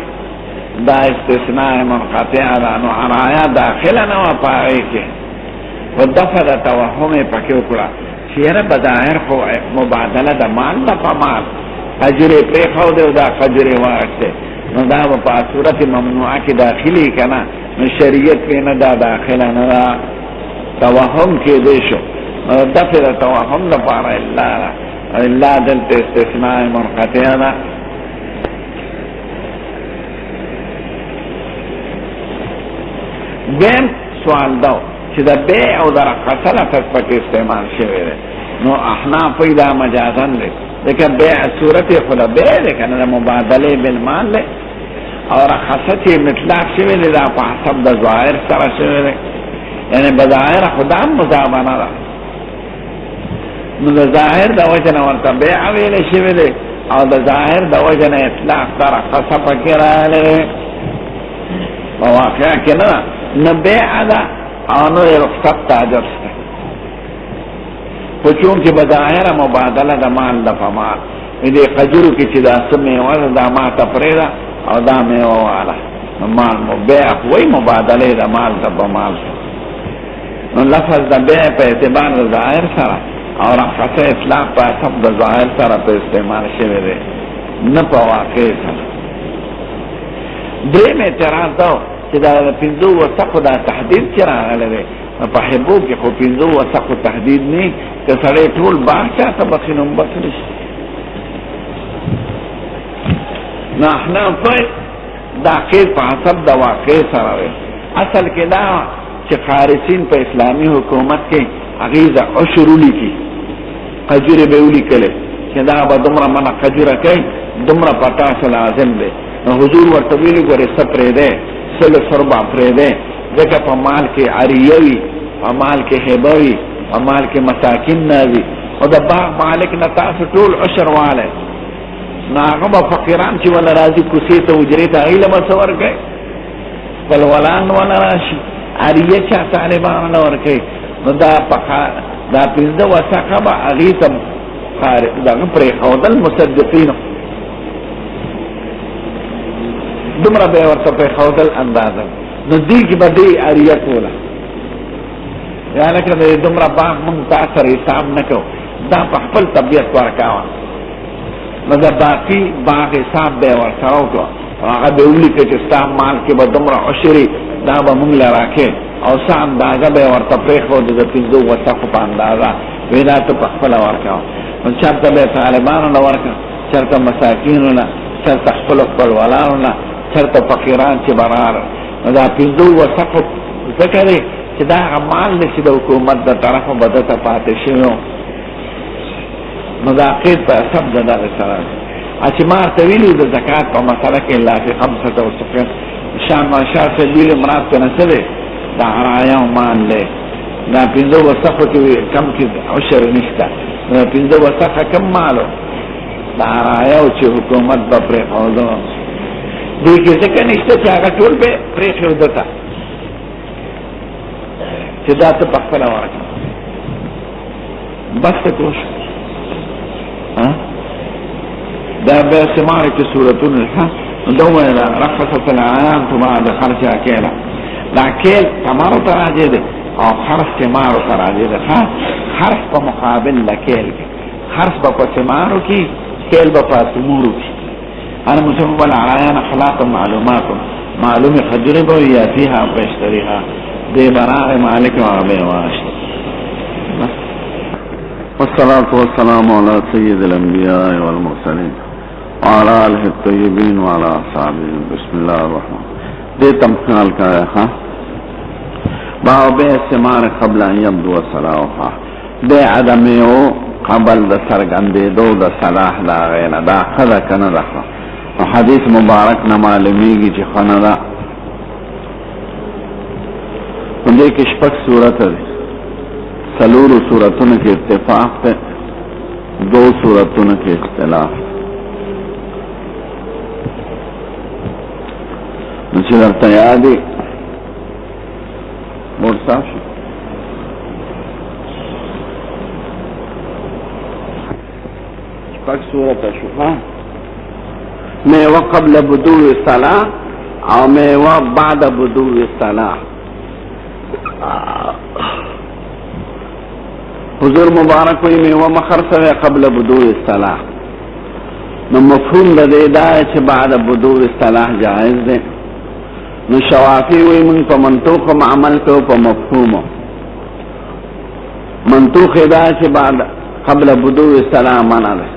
دا استثناء منقطع دا نو عرایا داخل نو پاگئی کے و دفع دا توهم پاکی اکڑا چیرے بدائر خو مبادلہ دا مال دا پا مال قجری پریخو دے دا قجری واقتے نو دا پا صورت ممنوعہ کی داخلی کنا نو شریعت پینا دا داخل نو دا توهم کی دیشو نو دفع دا توهم دا پارا اللہ دلت استثناء منقطع دا دیم سوال دو چې دا بیع او دا رقصه لفظ پکې استعمال شوی دی نو احناف دا مجازن دی لیکن بیع صورت خود بیع دی کنه دا مبادله بالمال دی او رقصه چې مطلق شوی دی دا په حسب د ظاهر سره شوی دی یعنی بظاهر خدا مزابنه ده نو د ظاهر د وجه نه ورته بیع ویلی شوی دی او د ظاهر د وجه نه اطلاق دا رقصه پکې راغلی په واقع کې نه نه بیع ده او نه رخصت تاجر شته خو چونکې بظاهره مبادله د مال د په مال دې قجرو کې چې دا څه میوه ده دا ماته پرېږده او دا میوه واله نو مال بیع وایي مبادله د مال د په مال نو لفظ د بیع په اعتبار د ظاهر سره او رخصه اطلاق په حسب د ظاهر سره په استعمال شوی دی نه په واقع سره دریم اعتراض دا چې دا پنځو وثقو دا تحدید چې راغلی دی په حبو کې خو پنځو وثقو تحدید نه که سړی ټول باغ چاته بخي نو بس نشي نو احناف دا قید په حسب د واقع سره وي اصل کې دا چې خارجین په اسلامي حکومت کې هغې ز عشر ولیکي قجرې به یې ولیکلې چې دا به دومره منه قجره کوي دومره په تاسو لازم دی نو حضور ورته ویلي ګورې څه پرېږدی سلو سربا پرېږدی ځکه په مال کې عریه وي په مال کې هبه وي په مال کې مساکین نه وي او د باغ مالک نه تاسو ټول عشر واله ناغه به فقیران چې ولا راځي کوسي ته اجرې ته ایله مسور کوي بل ولان ولا راشي اړیه چا طالبان نه ور کوي نو دا پخا دا پنځه وسقه به هغې ته دغه پرېښودل مصدقینو دومره به یې ورته پرېښودل اندازه نو دې کې به دې اړیه کوله یا لکه د دومره باغ مونږ تا سره حساب نه کوو دا په خپل طبیعت ورکاوه نو د باقي باغ حساب به یې ورسره وکړو هغه به یې ولیکه چې ستا مال کې به دومره عشرې دا به مونږ له راکې او څه اندازه به یې ورته پرېښودو د پنځو وسقو په اندازه وی دا ته په خپله ورکوه نو چېرته به یې طالبانو له ورکړه چېرته مساکینو له چېرته خپلو خپلوالانو له چېرته فقیران چې به راغله نو دا پنځو وسقو ځکه دی چې دا هغه مال دی چې د حکومت د طرفه به ده ته پاتې شوی نو دا قید په حسب د دغې سره چې ما ورته ویلي د زکات په مسله کې لا فی خمسة وسقین شان ماشاء سبیل مراد ته نه څه دی دا عرایا مال دی دا پنځه وسقو کې کم کې عشر نشته دا پنځه وسقه کم مالو دا عرایاو چې حکومت به پرېښودو دې کې ځکه نشته چې هغه ټول به پرېښوده ته چې دا ته په خپله ورکړه بس ته پوه شو دا به ثمار کې صورتونه دا ویله رخصت العیان تو بعد خرج اکیله دا اکیل ثمارو ته راځي دی او خرج ثمارو ته راځي دی خرج په مقابل لکیل کې خرج به په ثمارو کې کیل به په ثمورو کې انا مسبب العیان اخلاق معلومات معلوم خجره به یاتیها بشتریها دې براغ مالک او به واشت والصلاة والسلام على سيد الأنبياء والمرسلين وعلى آله الطيبين وعلى أصحابه بسم الله الرحمن دې تمثال کا ہے باب استعمار قبل ان يبدو صلاحها دې عدم او قبل د سرګندېدو د صلاح لا غینا دا خذا کنه دا حدیث مبارک نه معلومیږي چې خنه دا دې کې شپږ صورت دي سلورو صورتونو کې اتفاق ده دو صورتونو کې اختلاف نو چې درته یاد وي مور صاحب شو شپږ صورته شو میوه قبل بدو الصلاة او میوه بعد بدو الصلاة حضور مبارک وی میوه مخرسوه قبل بدو الصلاة نو مفهوم د دې دا چې بعد بدو الصلاة جائز ده نو شوافی وی من په منطوق عمل کو په مفهوم منطوق دا چې بعد قبل بدو الصلاة منع ده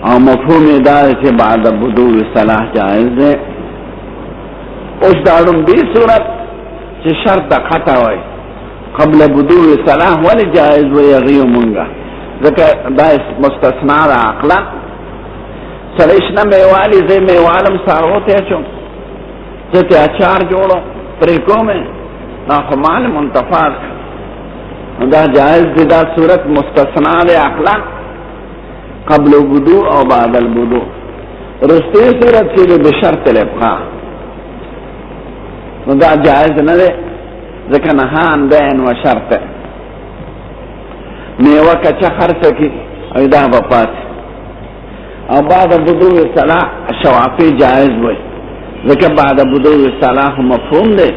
او مفهوم دا چې بعد بدو الصلاة جائز ده اوس دا دې صورت چې شرط قطع وای قبل بدو الصلاة ولی جائز و یغیو منگا ذکر دا مستثنا دا عقلا سلیشنا میوالی زی میوالم سارو تیچو جتی اچار جوڑو پریکو میں نا خمال منتفاد دا جائز دی دا صورت مستثنا دا عقلا قبل بدو او بعد البدو رستی صورت چیلی بشرط الابقاء دا جائز ندے ذکر نهان بین و شرط میوه کچه خرچ کی او دا بپات او بعد بدو صلاح شوافی جائز وی ذکر بعد بدو صلاح مفهوم دے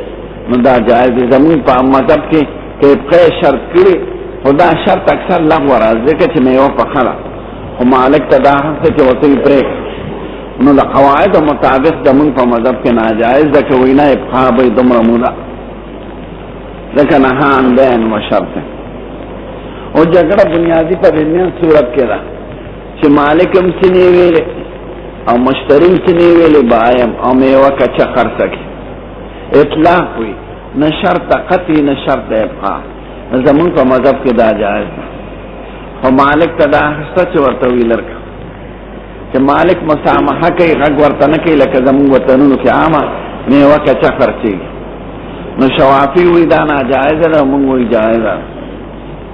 نو دا جائز دی زمین پا مذہب کی کہ ابقی شرط کری خدا شرط اکثر لغو راز ذکر چه میوه پا خلا و مالک تداخل سے چه وطوی پریک نو دا قواعد مطابق زمین پا مذہب کی ناجائز ذکر وینا ابقا بی دمر مودا لیکن نهان بین و شرط او جگڑا بنیادی پر دنیان صورت کے دا چه مالکم سنی ویلے او مشتریم سنی ویلے بایم او میوہ کچا خرسکی اطلاق ہوئی نہ شرط قطعی نہ شرط ابقاء زمون کا مذہب کے دا جائز او مالک تدا حصہ چه ورطوی لرکا چه مالک مسامحہ کئی غگ ورطنکی لکا زمون وطنونو کی عاما میوہ کچا خرسی نو شوافی وی دا ناجائز دا منگ وی جائز دا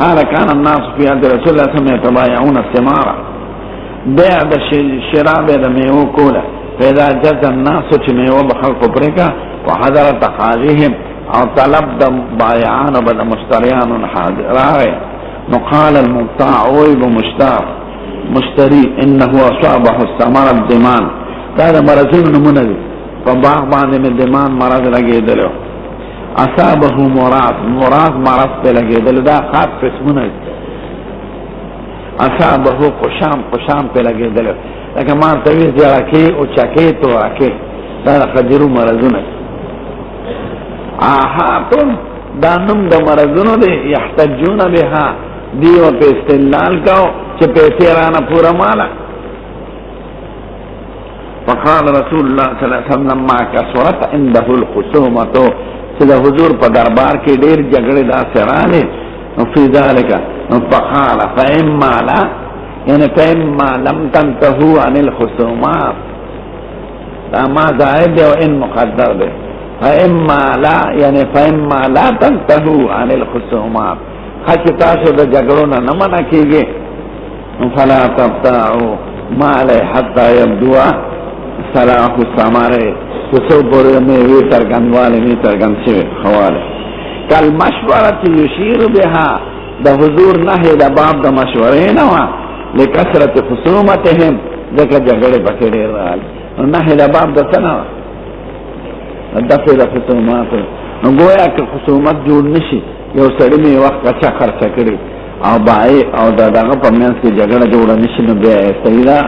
قال كان الناس في عهد رسول الله صلى الله عليه وسلم يتبايعون الثمار بيع الشراء بيع ميوه كولا فإذا جز الناس ميوه بخلق بريكا وحضر تقاضيهم او طلب د بایعان و د مشتریان حاضر راغی نو قال المبتاع اوی مشتری انه اصابه الثمر الدمان دا د مرضونو نمونه دي په باغ باندې مې دمان مرض لګېدلو اصابه مراد مرض په لګېدلو دا خاص قسمونه دي اصابه قشام په لګېدلو لکه ما ته وی ځړکې او چکې تو راکې دا خجرو مرضونه آهاتم دا نم دا مرضونو دي يحتجون بها دیو په استدلال کاو چې پیسې رانه پورا مالا فقال رسول الله صلی الله علیه وسلم ما کثرت عنده الخصومه چې د حضور په دربار کې ډېر جګړې دا سرانه فی ذلک فقال فإما لا یعنی فإما لم تنتهوا عن الخصومات دا ما زائد دی او ان مقدر دی فإما لا یعنی فإما لا تنتهوا عن الخصومات خچ تاسو د جګړو نه منع کیږي فلا تبتاعوا مال حتى يبدو صلاح الثمر څو پورې مې وی ترګنواله می ترګن شي حواله کل مشوره یشیر بها د حضور نه د باب د مشورې نه وا لکثرت خصومتهم ځکه جګړه پکې ډېر راځي نه د باب د څنګه دغه د خصومات نو گویا که خصومت جوړ نشي یو سړی می وخت کچا خرڅ کړي او بای او دغه په منځ کې جګړه جوړ نشي نو بیا صحیح ده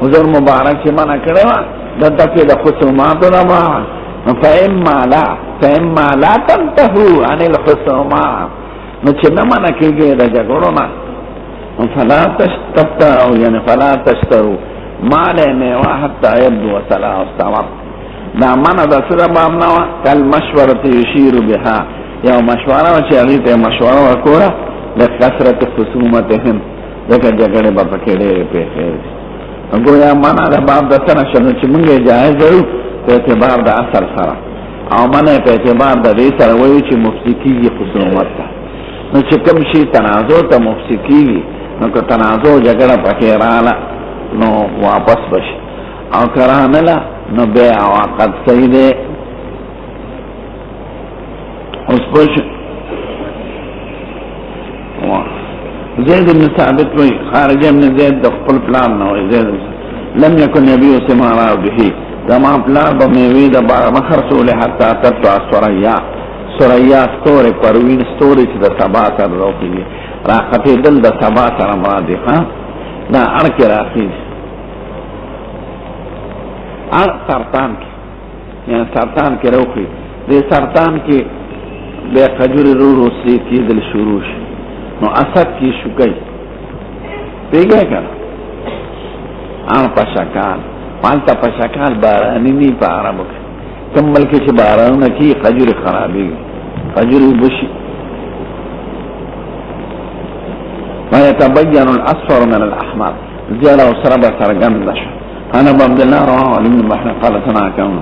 حضور مبارک چې منع کړو دغه د خصومات نه ما فإما لا تنتهوا عن الخصومات نو چې نه منع کېږي د جګړو نه فلا تشتروا يعني فلا تشتروا ما له حتى يبدو صلاح الثمر دا منع د سره باب نه کل مشوره یشیر بها یو مشوره چې هغه ته مشوره وکړه د کثرت خصومتهم دغه جګړه په پکې ډېرې پیښې وګویا معنا د باب د سره شنو چې موږ جایز یو په اعتبار د اثر سره او منه په اعتبار د دې سره وایي چې مفسکی خصومت ده نو چې کوم شي تنازع ته مفسکی نو که تنازع جګړه پکې رااله نو واپس بشي او کرانه لا نو بيع وعقد سيده اسبوش زيد بن ثابت وي خارج من زيد دخل پلان نو زيد لم يكن نبي سمارا به دما پلان بميوي د مخر رسول حتى تطلع سوريا ستوري پروين ستوري چې د سبا سره راوځي راخته دل د سبا سره مرادي ها دا ارکه راخي سرطان کې یا سرطان کې روخي د سرطان کې به خجوري رو سي کېدل شروع شي نو اسد کې شوګي پیګه کړه پشکال پالتا پشکال بارانی نی په عربو کې کمل کې چې بارانونه کې خجوري خرابي خجوري بشي ويتبين الاصفر من الاحمر زياده وسربه سرګند شو انا عبد الله رواه علي بن بحر قال تناكم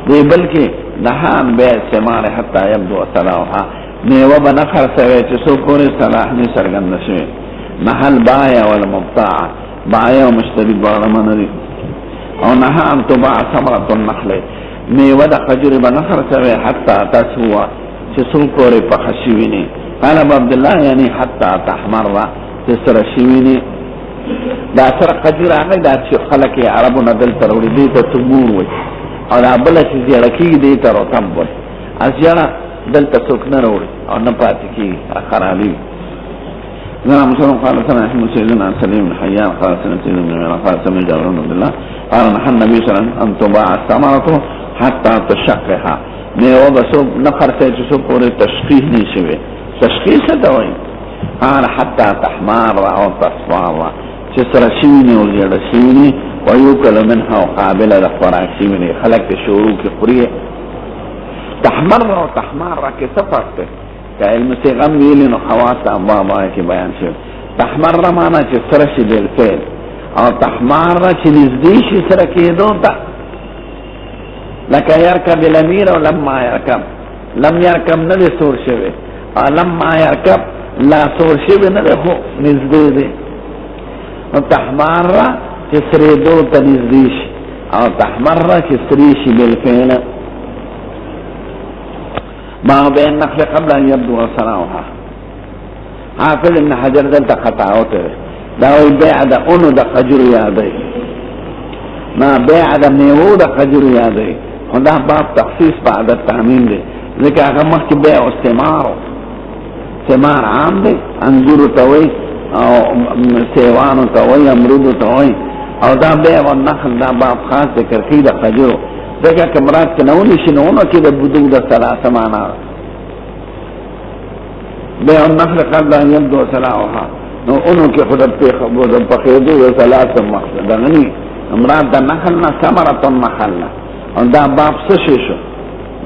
دي بلکې نهان به سمار حتى يبدو صلاحها میوه بنخر سوي چې سو پورې صلاح نه سرګند شي محل بايع والمبتاع بايع ومشتري بارمان دي او نهان تباع ثمرة النخل میوه د خجر بنخر سوي حتى تسوى چې سو پورې پخشويني قال عبد الله يعني حتى تحمر تسر شويني دا سره قدر هغه دا چې خلک عربو نه دل تر وړي دي ته تمور وي او دا بل چې ځړکی دي تر تم وي ازيانا دل ته څوک نه وړي او نه پاتې کی خرابي نعم مسلم قال سنة احمد سيدنا سليم الحيان قال سنة سيدنا من قال سمع جابر بن الله قال نحن النبي صلى الله عليه وسلم ان تباع الثمرة حتى تشقها میوه بسوب نخر سيد سوب پورې تشقیح نشوي تشقیح څه دوی قال حتى تحمار او تصفار چې سره شویني او جوړ شویني ويوكل منها قابله د خوراک شویني خلق شروع کې خوري تحمر او تحمار کې څه فرق دی علم سیغم ویلی نو خواص بابا کې بیان شوی تحمر معنا چې سره شي بالفعل او تحمار چې نږدې شي سره کېدو ته لکه يركب الامير او لما يركب لم يركب نه سور شوی او لما يركب لا سور شوی نه خو نږدې دی او تحمر چې سره دو ته نږدې شي او تحمر چې سره شي بالفعل ما بین نخل قبل ان يبدو صناعها. حافظ ابن حجر دلتا خطاوته دا وی بیع دا اونو دا قجر یادی ما بیع دا میوو دا قجر یادی خدا باب تخصیص بعد التعمیم دی ذکر اگر مخی بیع استمارو استمار عام دی انگورو تاوی او سیوانو تاوی امرودو تاوی او دا بیع و نخل دا باب خاص ذکر کی دا قجرو ذکر کمرات کنونی شنونو کی دا بدو دا سلاسه مانا بیع النخل قبل ان يبدو صلاحها نو انو کې خود په پخېدو د صلات مقصد غني امراد د نخل نه ثمره النخل او دا باب څه شو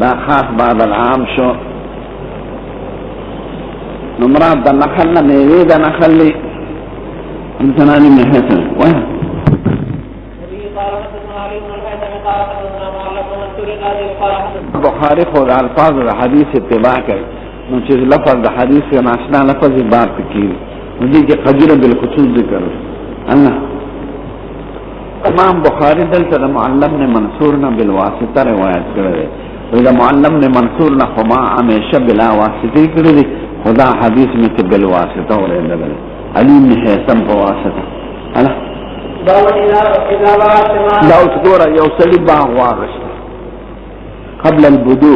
دا خاص بعد العام شو نو مراد د نخل نه میوه د نخل له انساناني مهته واه بخاری خود الفاظ د حدیث اتباع کوي نو چې لفظ د حدیث کې ناشنا لفظ باب کې نو دي کې قجر بالخصوص ذکر الله امام بخاری دلته د معلم نے منصور نه بالواسطه روایت کړی دی دا معلم نے منصور نه خما همیشه بلا واسطه کړی دی خدا حدیث میں چې بالواسطه ورېدل علي بن حسن په واسطه الله دا اوس ګوره یو سړي باغ واغشت قبل البدو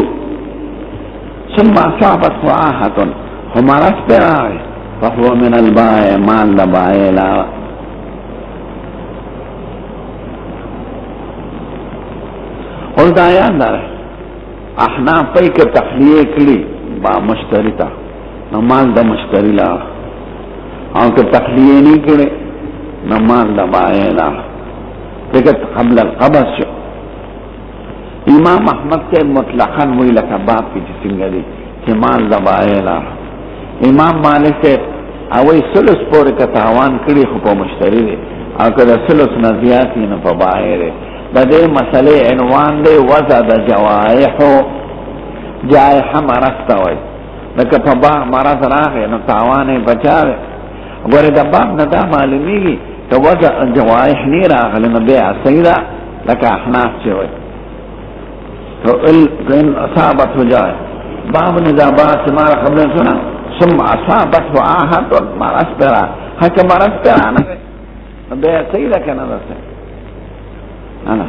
ثم اصابت فعاهة همارت پر آئے فهو من البائع مال دبائع لا اور دا یاد داره احناف پای که تخلیه کلی با مشتری تا نو مال دا مشتری لا او که تخلیه نی کلی نو مال دبائع لا لیکن قبل القبض شو امام احمد کے مطلقاً وی لکا باب کی جسنگا دی کہ مال دبائے لا امام مالک کے اوی سلس پوری کا تاوان کری خوپا مشتری دی او کدا سلس نزیاتی نپا بائے دی دا دے مسئلے عنوان دے وضع دا جوائحو جائحہ مرستا وی لکا پا باغ مرض راگے نو تاوانے بچاوے گوری دا باب ندا معلومی گی کہ وضع جوائح نی راگلے نو بیع سیدہ لکا احناف چوئے تو ان اصابت ہو جائے باب نظابات سمارا قبل سنا ثم اصابت ہو آہت اور مرس پر آہ حق مرس پر آنا بے سیدہ کے نظر سے آنا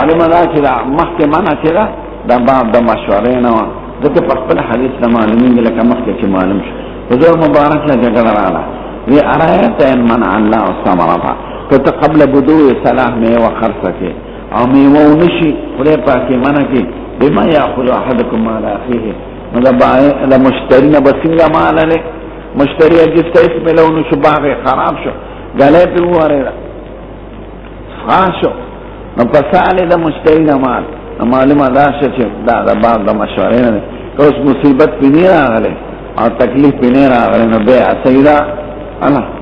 علی مدار چلا مخت مانا چلا دا باب دا مشورین وان دکے پخپل حدیث دا معلومین لکا مخت چی معلوم شو حضور مبارک لجگر رانا یہ ارائیت ان منع اللہ السامرفا کتا قبل بدو صلاح میوہ خرسکے او میوہ نشی خلے پاکی منع کی بما یاخذ احدکم مال اخیه دا مشتری نبسنگا مالا لے مشتری جستا اسم لونو شو باغی خراب شو گلے پی ہوارے دا خاشو نپسالی دا مشتری دا مال معلوم داشتا چی دا باب دا مشورین دے کہ اس مصیبت پی نیر آگلے اور تکلیف پی نیر آگلے نبیع سیدہ اللہ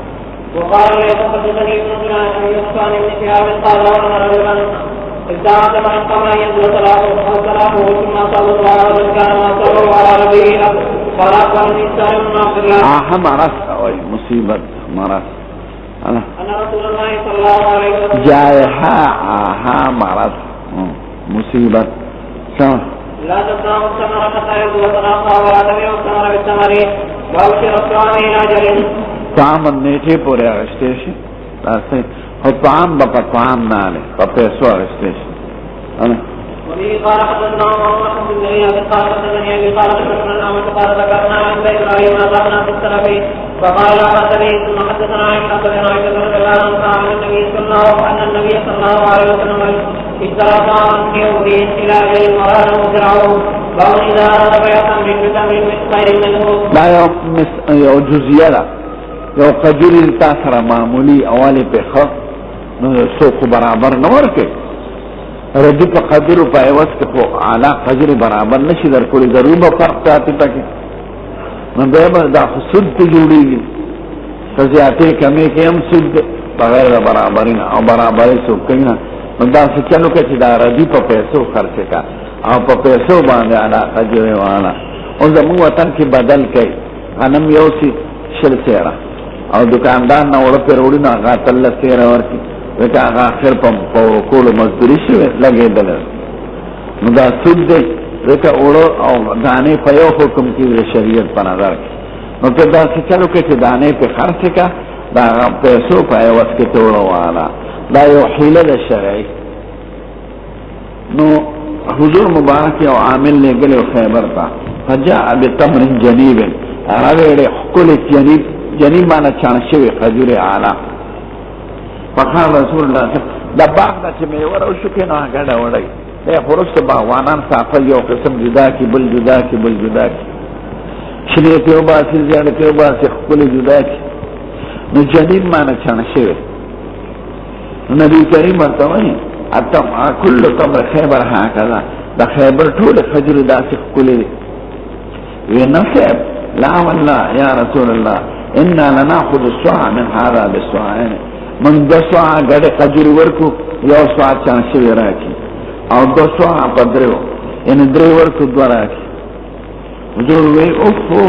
وقال لي حدثني ابن فلان عن يحصان بن شهاب قال ورنا رجلا ادعى من قبل ان ينزل صلاته ثم صلى الله عليه كان ما صلى على ربه قال اقبل الانسان من عبد الله مرض او مصيبه مرض ان رسول الله صلى الله عليه وسلم جائحة مرض مصيبه لا تقرأوا الثمر حتى يبدو صلاحها ولا تبيعوا الثمر بالثمر وابشر الطعام الى اجل طعام نیٹے پورے اغشتیشی تاستے خود طعام بپا طعام نالے پا پیسو اغشتیشی وبه قال حدثنا محمد بن زياد قال حدثني ابي قال حدثنا الأعمش قال ذكرنا عند ابراهيم اصابنا في السلف فقال لا باس به ثم حدثنا عائشة بن عائشة رضي الله عنها عن النبي صلى الله عليه وسلم اشترى طعاما في يومه الى اجل مراد مزرعه وهو اذا اراد بيع تمر بتمر خير منه لا یو جزیه یو قجری تا سره معمولی اوالی پی خط نو سوق برابر نور که ردی پا قجر پا ایوز که پو علا قجر برابر نشی در کولی ضرور با فرق تاتی پاکی نو بیبا دا سود تی جوڑی گی تزیاتی کمی که هم سود بغیر برابرین او برابری سوق کنا نو دا سچنو که چی دا ردی پا پیسو خرچه کا او پا پیسو بانده علا قجر وانا او زمون وطن کی بدل کئی غنم یوسی شل سیرہ او دکاندار نه وړه پر وړي نه غاتل سیر ورکی وکا آغا آخر پا کولو مزدوری شوی لگے دل نو دا سود دے وکا اوڑو او دانے پا یو حکم کی شریعت پا نظر کی نو که دا سی چلو که دانے پا خرچ کا دا پیسو پا ایوز که توڑو والا دا یو حیله دا شرعی نو حضور مبارک او عامل نے گلے خیبر تا فجاء بتمر جنیب اغاوے حکول جنیب مانا چانشوی خجور اعلا فقال رسول اللہ دا باغ دا چه میور او شکے نو گڑا وڑای دے خورست باغوانان سافل یو قسم جدا کی بل جدا کی بل جدا کی شریعت او باسی زیادت او باسی حکول جدا کی نو جنیب مانا چانشوی نبی کریم ارتوانی كل تمر خيبر هكذا ده خيبر طول خجر داسق كل ونصب لا والله يا رسول الله إنا لنأخذ الصاع من هذا بالصاعين من دو صاع قد خجر وركو يو صاع چانشوي راكي او دو صاع پدرو ان دري وركو دو راكي وجور وي اوفو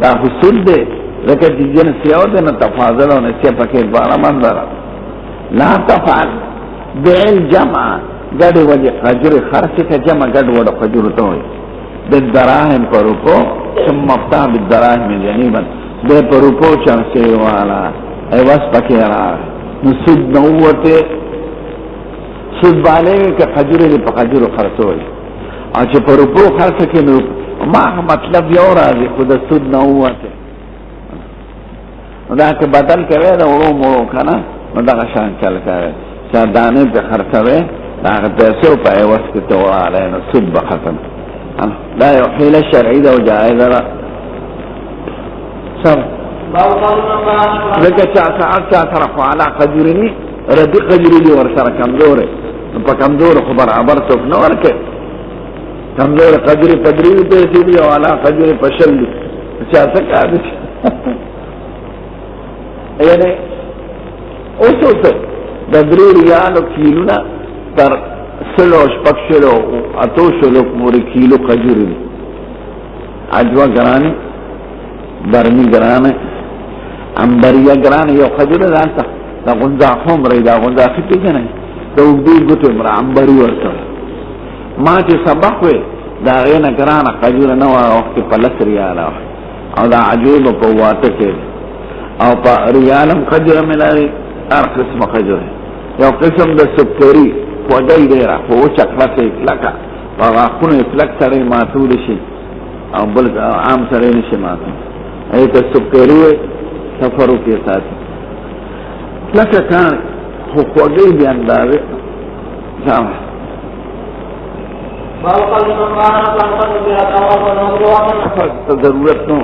دا حسول ده لکه جنس یو ده نتفاضل و نسيه پاکه بارا منظر لا تفعل بیل جمع گڑ وجه خجر خرچ کا جمع گڑ وڑ خجر توئی بالدراهم پر روپو ثم مفتاح بالدراهم جنیبا بے پر روپو چانسے والا ایواز پکی را نسود نووتے سود بالے کہ خجر دی پا خجر خرچوئی اچھا پر روپو خرچ کی نو ما مطلب یو رازی خود سود نووتے دا کہ بدل کرے دا ورو مرو کنا دا غشان چل کرے چا دانے پہ خرچوے دا پیسو پہ ایوز کی توڑا لینو سود بختم دا یو حیل شرعی دا و جائز را سب لکه چا سر خوالا خجورنی ردی خجوری ورسر کمزوره پا کمزور خبر عبر سوک نورکے کمزور خجوری پدریوی پیسی دی والا خجوری پشل دی چا سکا دی یعنی اوسو سے دا 3 ریالو کیلونا تر سلو شپک شلو اتو شلو پوری کیلو خجوری دی عجوہ گرانی برمی گرانی امبریا گرانی یو خجور دانتا دا غنزا خمری دا غنزا خطی جنای دا اگدی گتو مرا امبری ورسو ما چه سبق وی دا غین گرانا خجور نوا وقتی پلس ریالا او دا عجوب پواتا که او پا ریالم خجور ملاوی ار قسم خجور یو قسم دا سکری پوگئی دیرا پو چکلت اکلکا وغاقون اکلک سره ماتول شی او بلک عام سره نشی ماتول ایتا سکری سفرو کے ساتھ لکه کان خو خوږی بیا اندازې ضرورت نو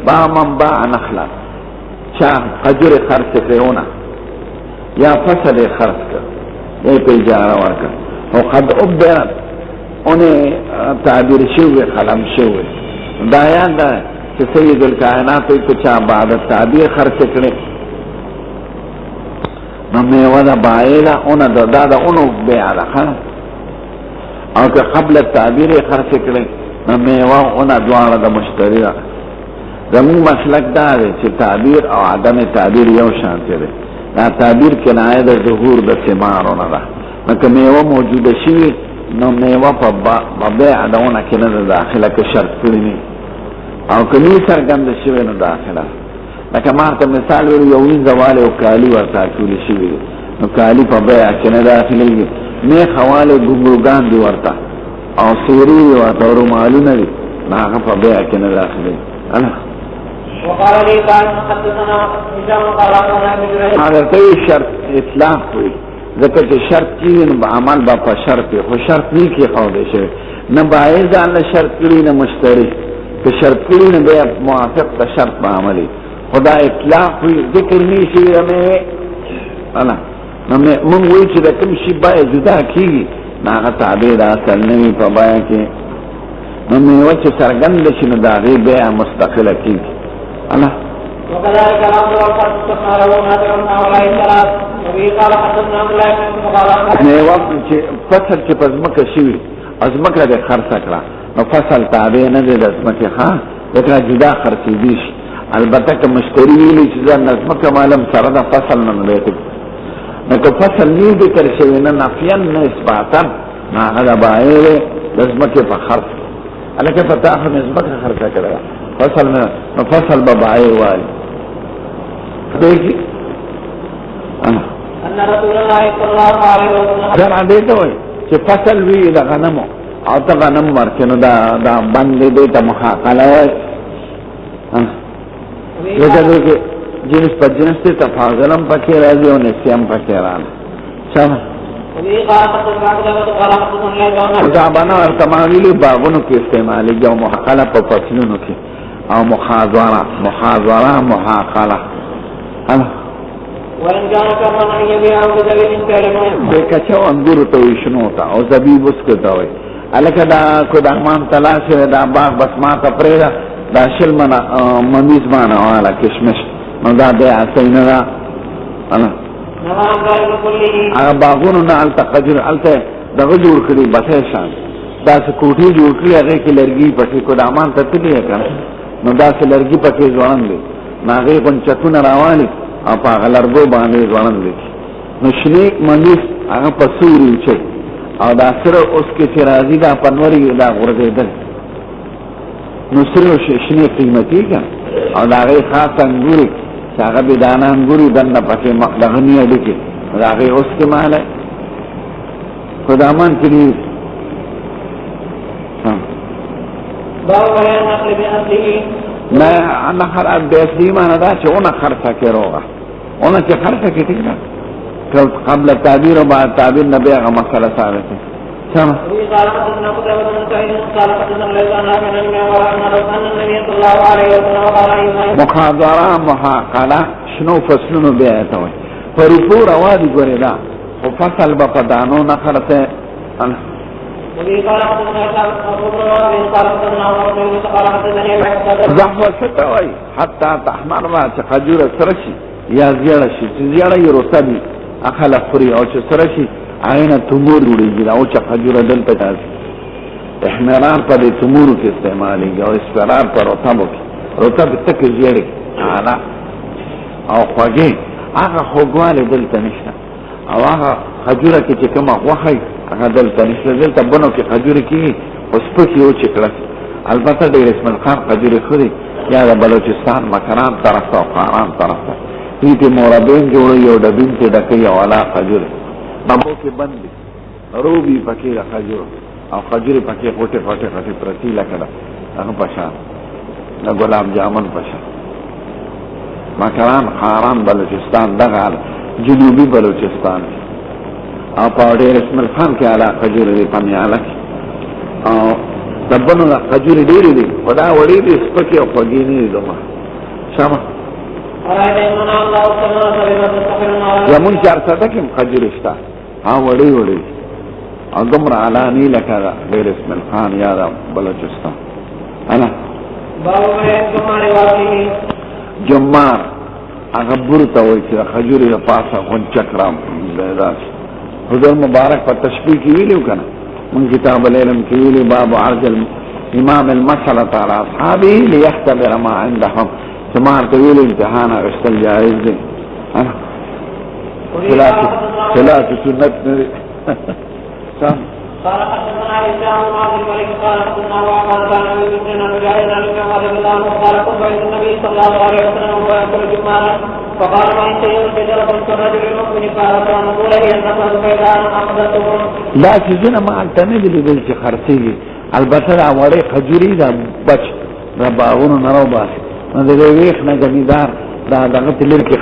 با من باع نخلا چا خجر خرچ کړونه یا فصل خرچ کړ یې په اجاره ورکړ او قد ابرت اونه تعبیر شوی قلم شوی دا یان دا چې سید الکائنات کو چا بعد تعبیر خرچ کړي نو میوه دا بایلا اونه دا اونو بیع ده او که قبل تعبیر خرچ کړي نو میوه اونه دواړه د مشتری ده زمون مسلک دا دی چې تعبیر او عدم تعبیر یو شان دی دا تعبیر کنایه د ظهور د ثمارونه ده نو که میوه موجوده شي نو میوه په بیع دونه کې نه داخله کې شرط کړی نه او کمی سرګند شوی نو داخله لکه ما ته مثال ویل یو زوال او کالی ورته ټول شوی نو کالی په بیع کې نه داخليږي نه حواله ګوګوګان دی ورته او سوری ورته رومالونه دي هغه په بیع کې نه داخليږي انا وقال لي قال حدثنا هشام قال هذا کوي شرط اطلاق کوي ځکه چې شرط کیږي نو عمل با په شرط خو شرط نه کې خو دی شي نه باید ځان شرط کړی نه مشتری که شرط کړی نه بیا موافق د شرط په عملي خدا اطلاق وي ذکر نشي رمه انا من وی چې د کوم شي باید جدا کیږي هغه تعبیر اصل نه وي په بایا کې نو مې وچ سرګند شي نه دا غي بیا مستقله کیږي انا وكذلك الامر والفرق وما ولا ثلاث وبه قال حدثنا عبد الله بن مغالطه نه وخت چې فصل چې پزمکه شي ازمکه د خرڅ کړه نو فصل تابع نه دي د ازمکه ها دا جدا خرڅې دي البته که مشتری ویلی چې دا ازمکه معلوم سره د فصل نه لري نکه فصل نی ذکر شوی نه نفیان نه اثباتا نه هغه بایر د ځمکې په خرڅ الکه پتا هم ځمکه خرڅه کړه فصل نه فصل به بایر وایي دیکي ان رسول الله صلی الله علیه وسلم دا دې ته وایي چې فصل وی د غنمو او ته غنم ورکنو دا باندې دې ته محاقله وایي لکه دې جنس په جنس ته تفاضلم پکې راځي او نسیم پکې راځي څنګه دا باندې ارتماني باغونو کې استعمالي جو محاقله په فصلونو کې او محاضره محاقله وان كان كما يبيع او ذلك كلمه کچو انګور ته وښنو تا او زبیب وسکتا وي الکه دا کو د امان تلاشه دا باغ بس ما ته پرېدا دا شل منا ممیز باندې والا کشمش نو دا د اسینه دا انا هغه باغونو نه الته قجر الته دغه جوړ کړی بته شان دا څه کوټي جوړ کړی هغه کې لرګي پټي کو د امان ته تللی کنه نو دا څه لرګي پټي ځوان دي ناغه پنچتونه راوالي او په غلرګو باندې ځوان دي نو شنی ممیز هغه پسوري چې او دا سره اوس کې چې راځي دا پنوري دا ورګېدل نو سره شنی قیمتي کا او دا غي خاص انګوري چې هغه به دانا انګوري دنه پکې مخدغنی اډي کې دا غي اوس کې ماله خدامان کې باور نقل بأصله نه انا خراب بیس دی مانا دا چې اونه خرڅه کې روغه اونه چې خرڅه کې ټیک ده قبل تعبیر و بعد تعبیر نبی هغه مسله ثابته سم مخاضره محاقله شنو فصلونو بیا ته وي پرپور اوادي ګورې دا او فصل به په دانو نه خرڅه زحوه ستوي حتى تحمر ما چې خجوره سره شي یا زیړه شي چې زیړه یې رطبي اخل خوري او چې سره شي عینه تمور وړي او چې خجوره دلته تاسو احمرار په دې تمور کې استعمالي او اسفرار پر رطب کې رطب تک زیړه اعلی او خوږه هغه خوږواله دلته نشته او هغه خجوره کې چې کومه خوخه هغه دلته نشته دلته بنو کې خجوره کې اوس پکې او چې کړه البته د اسم الخان خجوره خوري یا د بلوچستان مکران طرف او قاران طرف دې مورابین جوړي او د بین ته ډکې او علا خجوره بابو کې بندي روبي پکې خجوره او خجوره پکې غوټه پرتی لکړه هغه پښا د ګلاب جامن پښا مکران قاران بلوچستان دغه جنوبي بلوچستان او په ډېر اسم الخان کې علا خجوره دې پمیاله او دبنو لا خجوره ډېرې دي خدا وړې دي سپکې او خوږې نه دي دومره شمه زمون 400 کې خجوره شته ها وړې او دومره علا نه لکه ډېر اسم الخان یا بلوچستان انا جمار هغه برته وایي چې خجوره د پاسه غونچکرام حضور مبارک په تشبیه کې ویلو کنه من کتاب العلم کې ویلو باب عرض الامام المسألة على اصحابه ليختبر ما عندهم سمار ته ویلو امتحان غشتل جائز دی ثلاث سنت نه قال حدثنا هشام بن عبد الملك قال حدثنا وقال كان ابي بن مجاهد عن ابن عمر رضي الله عنه قال كنت عند النبي صلى الله عليه وسلم وهو ياكل جمالا فقال ما ان شيء شجره كالرجل المؤمن قال فانظر هي النفس فاذا انا اخذتهم دا چې ما التنه دي بل چې خرڅيږي البته دا وړي خجوري دا بچ دا باغونو نه راو باسي نو د ویښ نه جمیدار دا دغه تلل کې